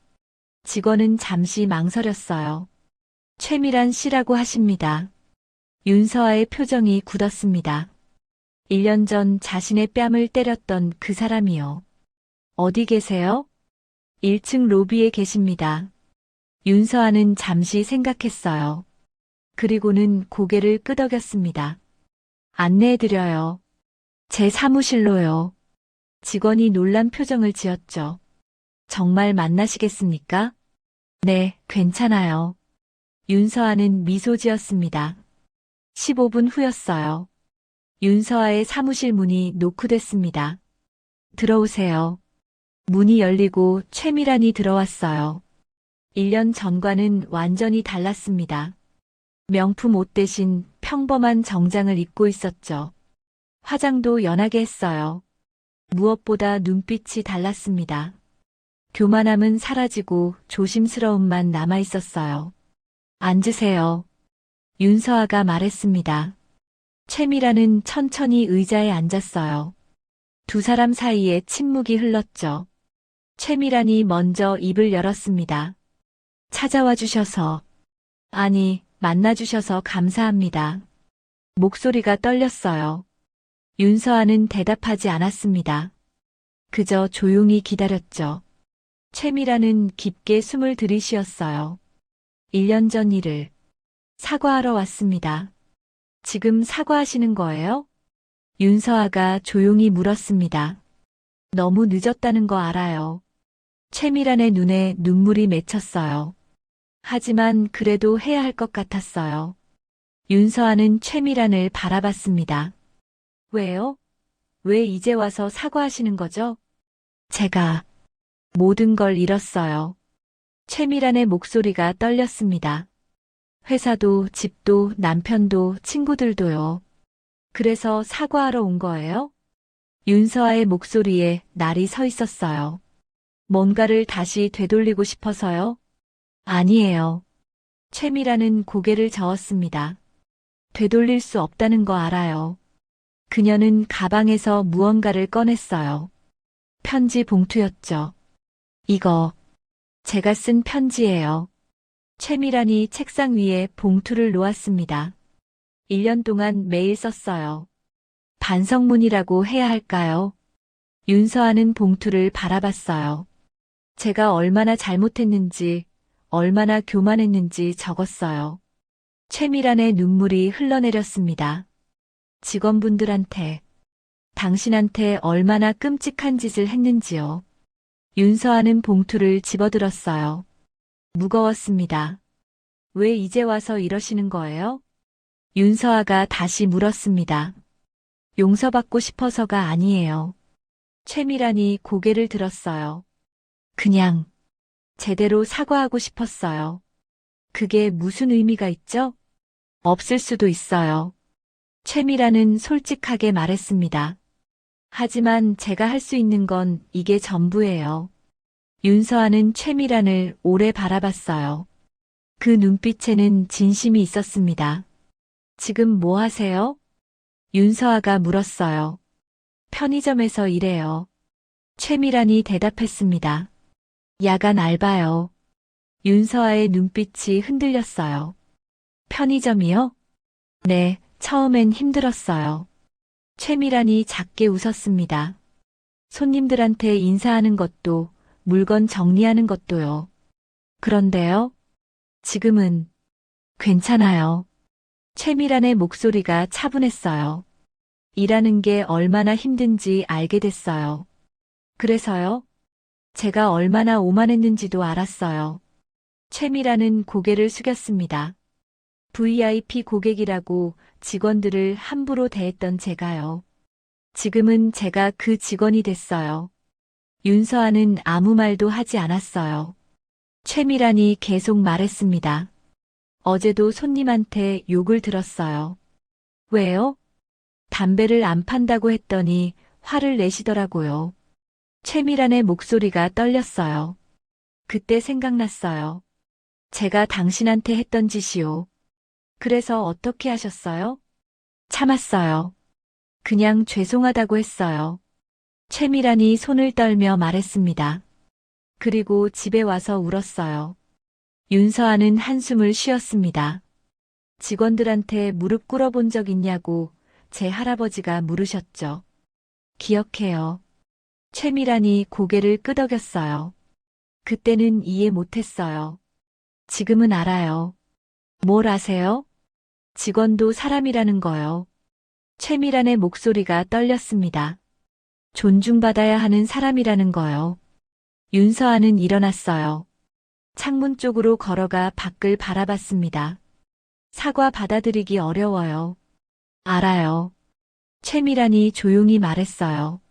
직원은 잠시 망설였어요. 최미란 씨라고 하십니다. 윤서아의 표정이 굳었습니다. 1년 전 자신의 뺨을 때렸던 그 사람이요. 어디 계세요? 1층 로비에 계십니다. 윤서아는 잠시 생각했어요. 그리고는 고개를 끄덕였습니다. 안내해드려요. 제 사무실로요. 직원이 놀란 표정을 지었죠. 정말 만나시겠습니까? 네, 괜찮아요. 윤서아는 미소 지었습니다. 15분 후였어요. 윤서아의 사무실 문이 노크됐습니다. 들어오세요. 문이 열리고 최미란이 들어왔어요. 1년 전과는 완전히 달랐습니다. 명품 옷 대신 평범한 정장을 입고 있었죠. 화장도 연하게 했어요. 무엇보다 눈빛이 달랐습니다. 교만함은 사라지고 조심스러움만 남아 있었어요. 앉으세요. 윤서아가 말했습니다. 최미란은 천천히 의자에 앉았어요. 두 사람 사이에 침묵이 흘렀죠. 최미란이 먼저 입을 열었습니다. 찾아와 주셔서, 아니, 만나 주셔서 감사합니다. 목소리가 떨렸어요. 윤서아는 대답하지 않았습니다. 그저 조용히 기다렸죠. 최미란은 깊게 숨을 들이쉬었어요. 1년 전 일을 사과하러 왔습니다. 지금 사과하시는 거예요? 윤서아가 조용히 물었습니다. 너무 늦었다는 거 알아요. 최미란의 눈에 눈물이 맺혔어요. 하지만 그래도 해야 할 것 같았어요. 윤서아는 최미란을 바라봤습니다. 왜요? 왜 이제 와서 사과하시는 거죠? 제가 모든 걸 잃었어요. 최미란의 목소리가 떨렸습니다. 회사도, 집도, 남편도, 친구들도요. 그래서 사과하러 온 거예요? 윤서아의 목소리에 날이 서 있었어요. 뭔가를 다시 되돌리고 싶어서요? 아니에요. 최미란은 고개를 저었습니다. 되돌릴 수 없다는 거 알아요. 그녀는 가방에서 무언가를 꺼냈어요. 편지 봉투였죠. 이거 제가 쓴 편지예요. 최미란이 책상 위에 봉투를 놓았습니다. 1년 동안 매일 썼어요. 반성문이라고 해야 할까요? 윤서아는 봉투를 바라봤어요. 제가 얼마나 잘못했는지, 얼마나 교만했는지 적었어요. 최미란의 눈물이 흘러내렸습니다. 직원분들한테, 당신한테 얼마나 끔찍한 짓을 했는지요. 윤서아는 봉투를 집어들었어요. 무거웠습니다. 왜 이제 와서 이러시는 거예요? 윤서아가 다시 물었습니다. 용서받고 싶어서가 아니에요. 최미란이 고개를 들었어요. 그냥 제대로 사과하고 싶었어요. 그게 무슨 의미가 있죠? 없을 수도 있어요. 최미란은 솔직하게 말했습니다. 하지만 제가 할 수 있는 건 이게 전부예요. 윤서아는 최미란을 오래 바라봤어요. 그 눈빛에는 진심이 있었습니다. 지금 뭐 하세요? 윤서아가 물었어요. 편의점에서 일해요. 최미란이 대답했습니다. 야간 알바요. 윤서아의 눈빛이 흔들렸어요. 편의점이요? 네, 처음엔 힘들었어요. 최미란이 작게 웃었습니다. 손님들한테 인사하는 것도, 물건 정리하는 것도요. 그런데요? 지금은 괜찮아요. 최미란의 목소리가 차분했어요. 일하는 게 얼마나 힘든지 알게 됐어요. 그래서요? 제가 얼마나 오만했는지도 알았어요. 최미란은 고개를 숙였습니다. VIP 고객이라고 직원들을 함부로 대했던 제가요. 지금은 제가 그 직원이 됐어요. 윤서아는 아무 말도 하지 않았어요. 최미란이 계속 말했습니다. 어제도 손님한테 욕을 들었어요. 왜요? 담배를 안 판다고 했더니 화를 내시더라고요. 최미란의 목소리가 떨렸어요. 그때 생각났어요. 제가 당신한테 했던 짓이요. 그래서 어떻게 하셨어요? 참았어요. 그냥 죄송하다고 했어요. 최미란이 손을 떨며 말했습니다. 그리고 집에 와서 울었어요. 윤서아는 한숨을 쉬었습니다. 직원들한테 무릎 꿇어본 적 있냐고 제 할아버지가 물으셨죠. 기억해요. 최미란이 고개를 끄덕였어요. 그때는 이해 못했어요. 지금은 알아요. 뭘 아세요? 직원도 사람이라는 거요. 최미란의 목소리가 떨렸습니다. 존중받아야 하는 사람이라는 거요. 윤서아는 일어났어요. 창문 쪽으로 걸어가 밖을 바라봤습니다. 사과 받아들이기 어려워요. 알아요. 최미란이 조용히 말했어요.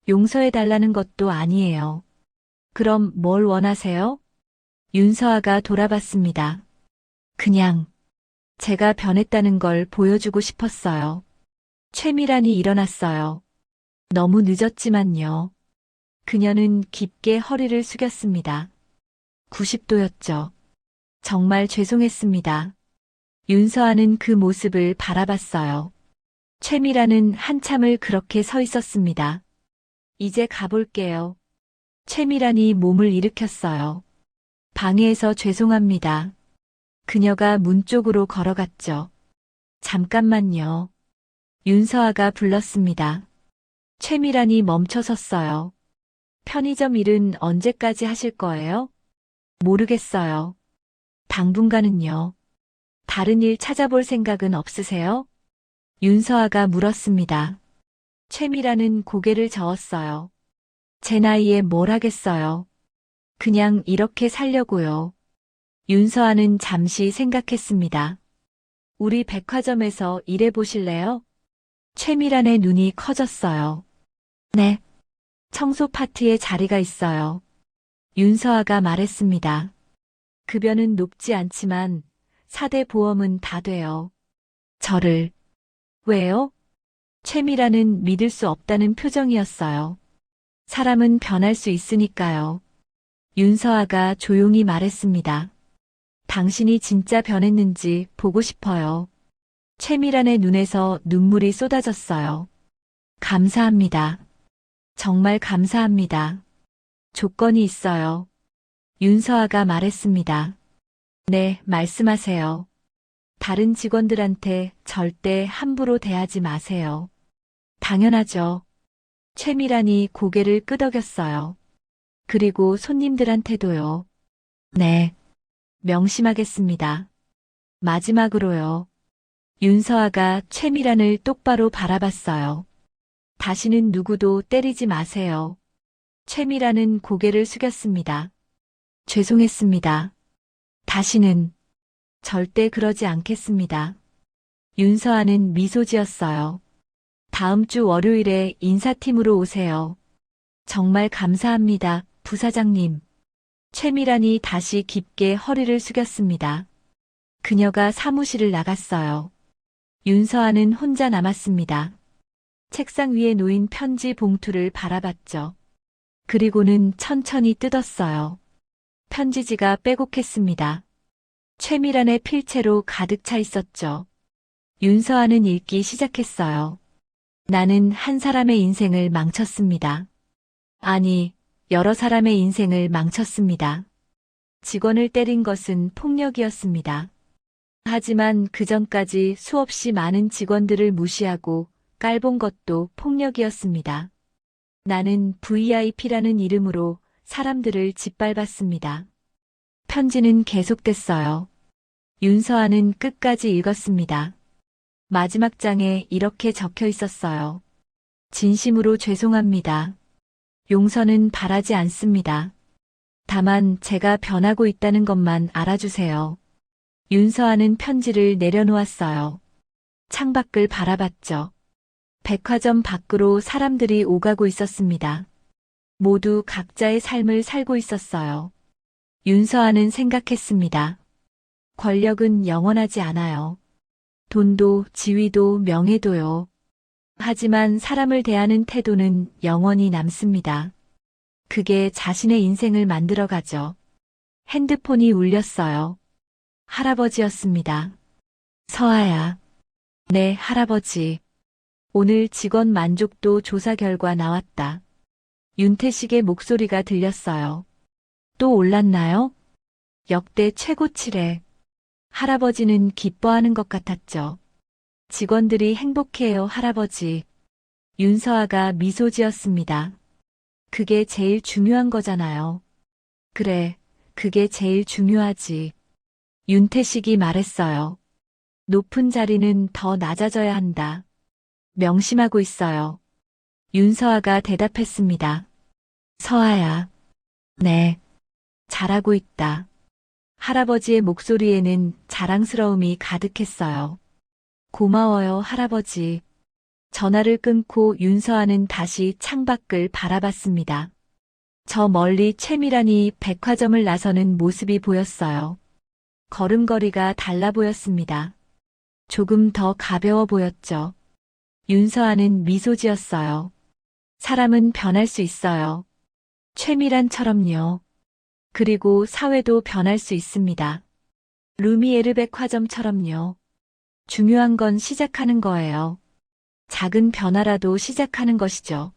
용서해달라는 것도 아니에요. 그럼 뭘 원하세요? 윤서아가 돌아봤습니다. 그냥 제가 변했다는 걸 보여주고 싶었어요. 최미란이 일어났어요. 너무 늦었지만요. 그녀는 깊게 허리를 숙였습니다. 90도였죠. 정말 죄송했습니다. 윤서아는 그 모습을 바라봤어요. 최미란은 한참을 그렇게 서 있었습니다. 이제 가볼게요. 최미란이 몸을 일으켰어요. 방해해서 죄송합니다. 그녀가 문 쪽으로 걸어갔죠. 잠깐만요. 윤서아가 불렀습니다. 최미란이 멈춰섰어요. 편의점 일은 언제까지 하실 거예요? 모르겠어요. 당분간은요. 다른 일 찾아볼 생각은 없으세요? 윤서아가 물었습니다. 최미라는 고개를 저었어요. 제 나이에 뭘 하겠어요. 그냥 이렇게 살려고요. 윤서아는 잠시 생각했습니다. 우리 백화점에서 일해보실래요? 최미란의 눈이 커졌어요. 네. 청소 파트에 자리가 있어요. 윤서아가 말했습니다. 급여는 높지 않지만 4대 보험은 다 돼요. 저를. 왜요? 최미란은 믿을 수 없다는 표정이었어요. 사람은 변할 수 있으니까요. 윤서아가 조용히 말했습니다. 당신이 진짜 변했는지 보고 싶어요. 최미란의 눈에서 눈물이 쏟아졌어요. 감사합니다. 정말 감사합니다. 조건이 있어요. 윤서아가 말했습니다. 네, 말씀하세요. 다른 직원들한테 절대 함부로 대하지 마세요. 당연하죠. 최미란이 고개를 끄덕였어요. 그리고 손님들한테도요. 네. 명심하겠습니다. 마지막으로요. 윤서아가 최미란을 똑바로 바라봤어요. 다시는 누구도 때리지 마세요. 최미란은 고개를 숙였습니다. 죄송했습니다. 다시는 절대 그러지 않겠습니다. 윤서아는 미소 지었어요. 다음 주 월요일에 인사팀으로 오세요. 정말 감사합니다, 부사장님. 최미란이 다시 깊게 허리를 숙였습니다. 그녀가 사무실을 나갔어요. 윤서아는 혼자 남았습니다. 책상 위에 놓인 편지 봉투를 바라봤죠. 그리고는 천천히 뜯었어요. 편지지가 빼곡했습니다. 최미란의 필체로 가득 차 있었죠. 윤서아는 읽기 시작했어요. 나는 한 사람의 인생을 망쳤습니다. 아니, 여러 사람의 인생을 망쳤습니다. 직원을 때린 것은 폭력이었습니다. 하지만 그 전까지 수없이 많은 직원들을 무시하고 깔본 것도 폭력이었습니다. 나는 VIP라는 이름으로 사람들을 짓밟았습니다. 편지는 계속됐어요. 윤서아는 끝까지 읽었습니다. 마지막 장에 이렇게 적혀 있었어요. 진심으로 죄송합니다. 용서는 바라지 않습니다. 다만 제가 변하고 있다는 것만 알아주세요. 윤서아는 편지를 내려놓았어요. 창밖을 바라봤죠. 백화점 밖으로 사람들이 오가고 있었습니다. 모두 각자의 삶을 살고 있었어요. 윤서아는 생각했습니다. 권력은 영원하지 않아요. 돈도 지위도 명예도요. 하지만 사람을 대하는 태도는 영원히 남습니다. 그게 자신의 인생을 만들어가죠. 핸드폰이 울렸어요. 할아버지였습니다. 서아야. 네, 할아버지. 오늘 직원 만족도 조사 결과 나왔다. 윤태식의 목소리가 들렸어요. 또 올랐나요? 역대 최고치래. 할아버지는 기뻐하는 것 같았죠. 직원들이 행복해요, 할아버지. 윤서아가 미소 지었습니다. 그게 제일 중요한 거잖아요. 그래, 그게 제일 중요하지. 윤태식이 말했어요. 높은 자리는 더 낮아져야 한다. 명심하고 있어요. 윤서아가 대답했습니다. 서아야. 네. 잘하고 있다. 할아버지의 목소리에는 자랑스러움이 가득했어요. 고마워요, 할아버지. 전화를 끊고 윤서아는 다시 창밖을 바라봤습니다. 저 멀리 최미란이 백화점을 나서는 모습이 보였어요. 걸음걸이가 달라 보였습니다. 조금 더 가벼워 보였죠. 윤서아는 미소 지었어요. 사람은 변할 수 있어요. 최미란처럼요. 그리고 사회도 변할 수 있습니다. 루미에르 백화점처럼요. 중요한 건 시작하는 거예요. 작은 변화라도 시작하는 것이죠.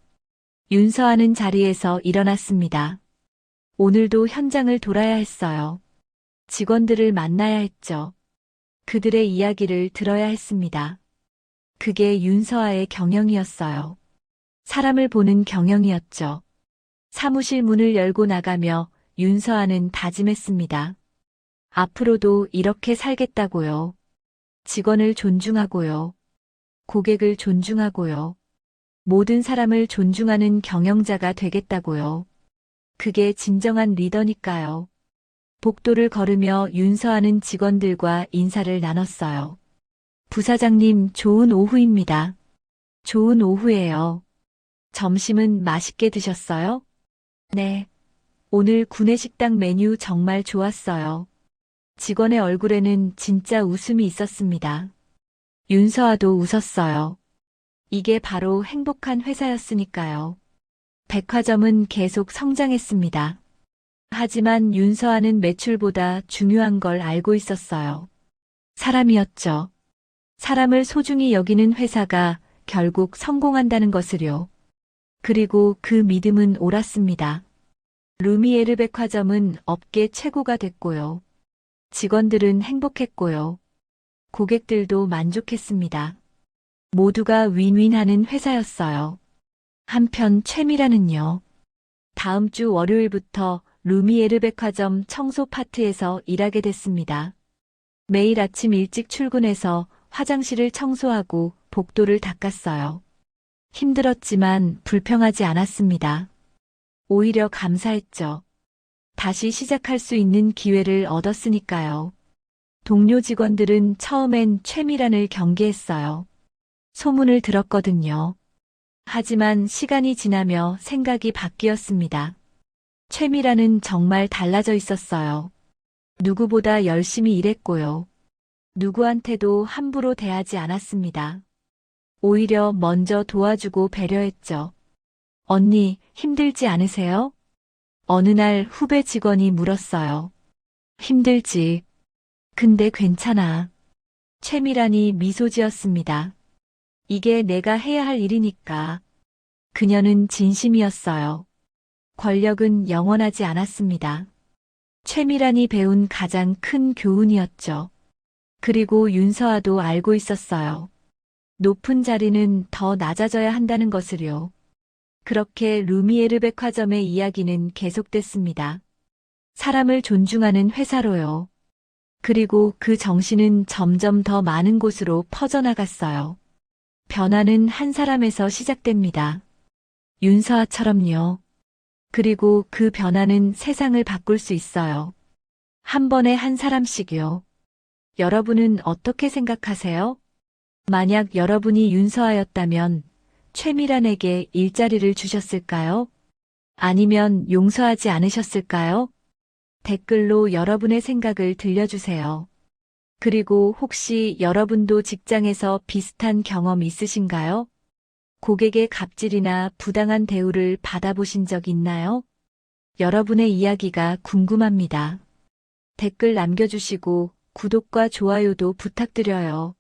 윤서아는 자리에서 일어났습니다. 오늘도 현장을 돌아야 했어요. 직원들을 만나야 했죠. 그들의 이야기를 들어야 했습니다. 그게 윤서아의 경영이었어요. 사람을 보는 경영이었죠. 사무실 문을 열고 나가며 윤서아는 다짐했습니다. 앞으로도 이렇게 살겠다고요. 직원을 존중하고요. 고객을 존중하고요. 모든 사람을 존중하는 경영자가 되겠다고요. 그게 진정한 리더니까요. 복도를 걸으며 윤서아는 직원들과 인사를 나눴어요. 부사장님, 좋은 오후입니다. 좋은 오후예요. 점심은 맛있게 드셨어요? 네. 오늘 구내식당 메뉴 정말 좋았어요. 직원의 얼굴에는 진짜 웃음이 있었습니다. 윤서아도 웃었어요. 이게 바로 행복한 회사였으니까요. 백화점은 계속 성장했습니다. 하지만 윤서아는 매출보다 중요한 걸 알고 있었어요. 사람이었죠. 사람을 소중히 여기는 회사가 결국 성공한다는 것을요. 그리고 그 믿음은 옳았습니다. 루미에르 백화점은 업계 최고가 됐고요. 직원들은 행복했고요. 고객들도 만족했습니다. 모두가 윈윈하는 회사였어요. 한편 최미라는요. 다음 주 월요일부터 루미에르 백화점 청소 파트에서 일하게 됐습니다. 매일 아침 일찍 출근해서 화장실을 청소하고 복도를 닦았어요. 힘들었지만 불평하지 않았습니다. 오히려 감사했죠. 다시 시작할 수 있는 기회를 얻었으니까요. 동료 직원들은 처음엔 최미란을 경계했어요. 소문을 들었거든요. 하지만 시간이 지나며 생각이 바뀌었습니다. 최미란은 정말 달라져 있었어요. 누구보다 열심히 일했고요. 누구한테도 함부로 대하지 않았습니다. 오히려 먼저 도와주고 배려했죠. 언니, 힘들지 않으세요? 어느 날 후배 직원이 물었어요. 힘들지. 근데 괜찮아. 최미란이 미소 지었습니다. 이게 내가 해야 할 일이니까. 그녀는 진심이었어요. 권력은 영원하지 않았습니다. 최미란이 배운 가장 큰 교훈이었죠. 그리고 윤서아도 알고 있었어요. 높은 자리는 더 낮아져야 한다는 것을요. 그렇게 루미에르 백화점의 이야기는 계속됐습니다. 사람을 존중하는 회사로요. 그리고 그 정신은 점점 더 많은 곳으로 퍼져나갔어요. 변화는 한 사람에서 시작됩니다. 윤서아처럼요. 그리고 그 변화는 세상을 바꿀 수 있어요. 한 번에 한 사람씩요. 여러분은 어떻게 생각하세요? 만약 여러분이 윤서아였다면 최미란에게 일자리를 주셨을까요? 아니면 용서하지 않으셨을까요? 댓글로 여러분의 생각을 들려주세요. 그리고 혹시 여러분도 직장에서 비슷한 경험 있으신가요? 고객의 갑질이나 부당한 대우를 받아보신 적 있나요? 여러분의 이야기가 궁금합니다. 댓글 남겨주시고 구독과 좋아요도 부탁드려요.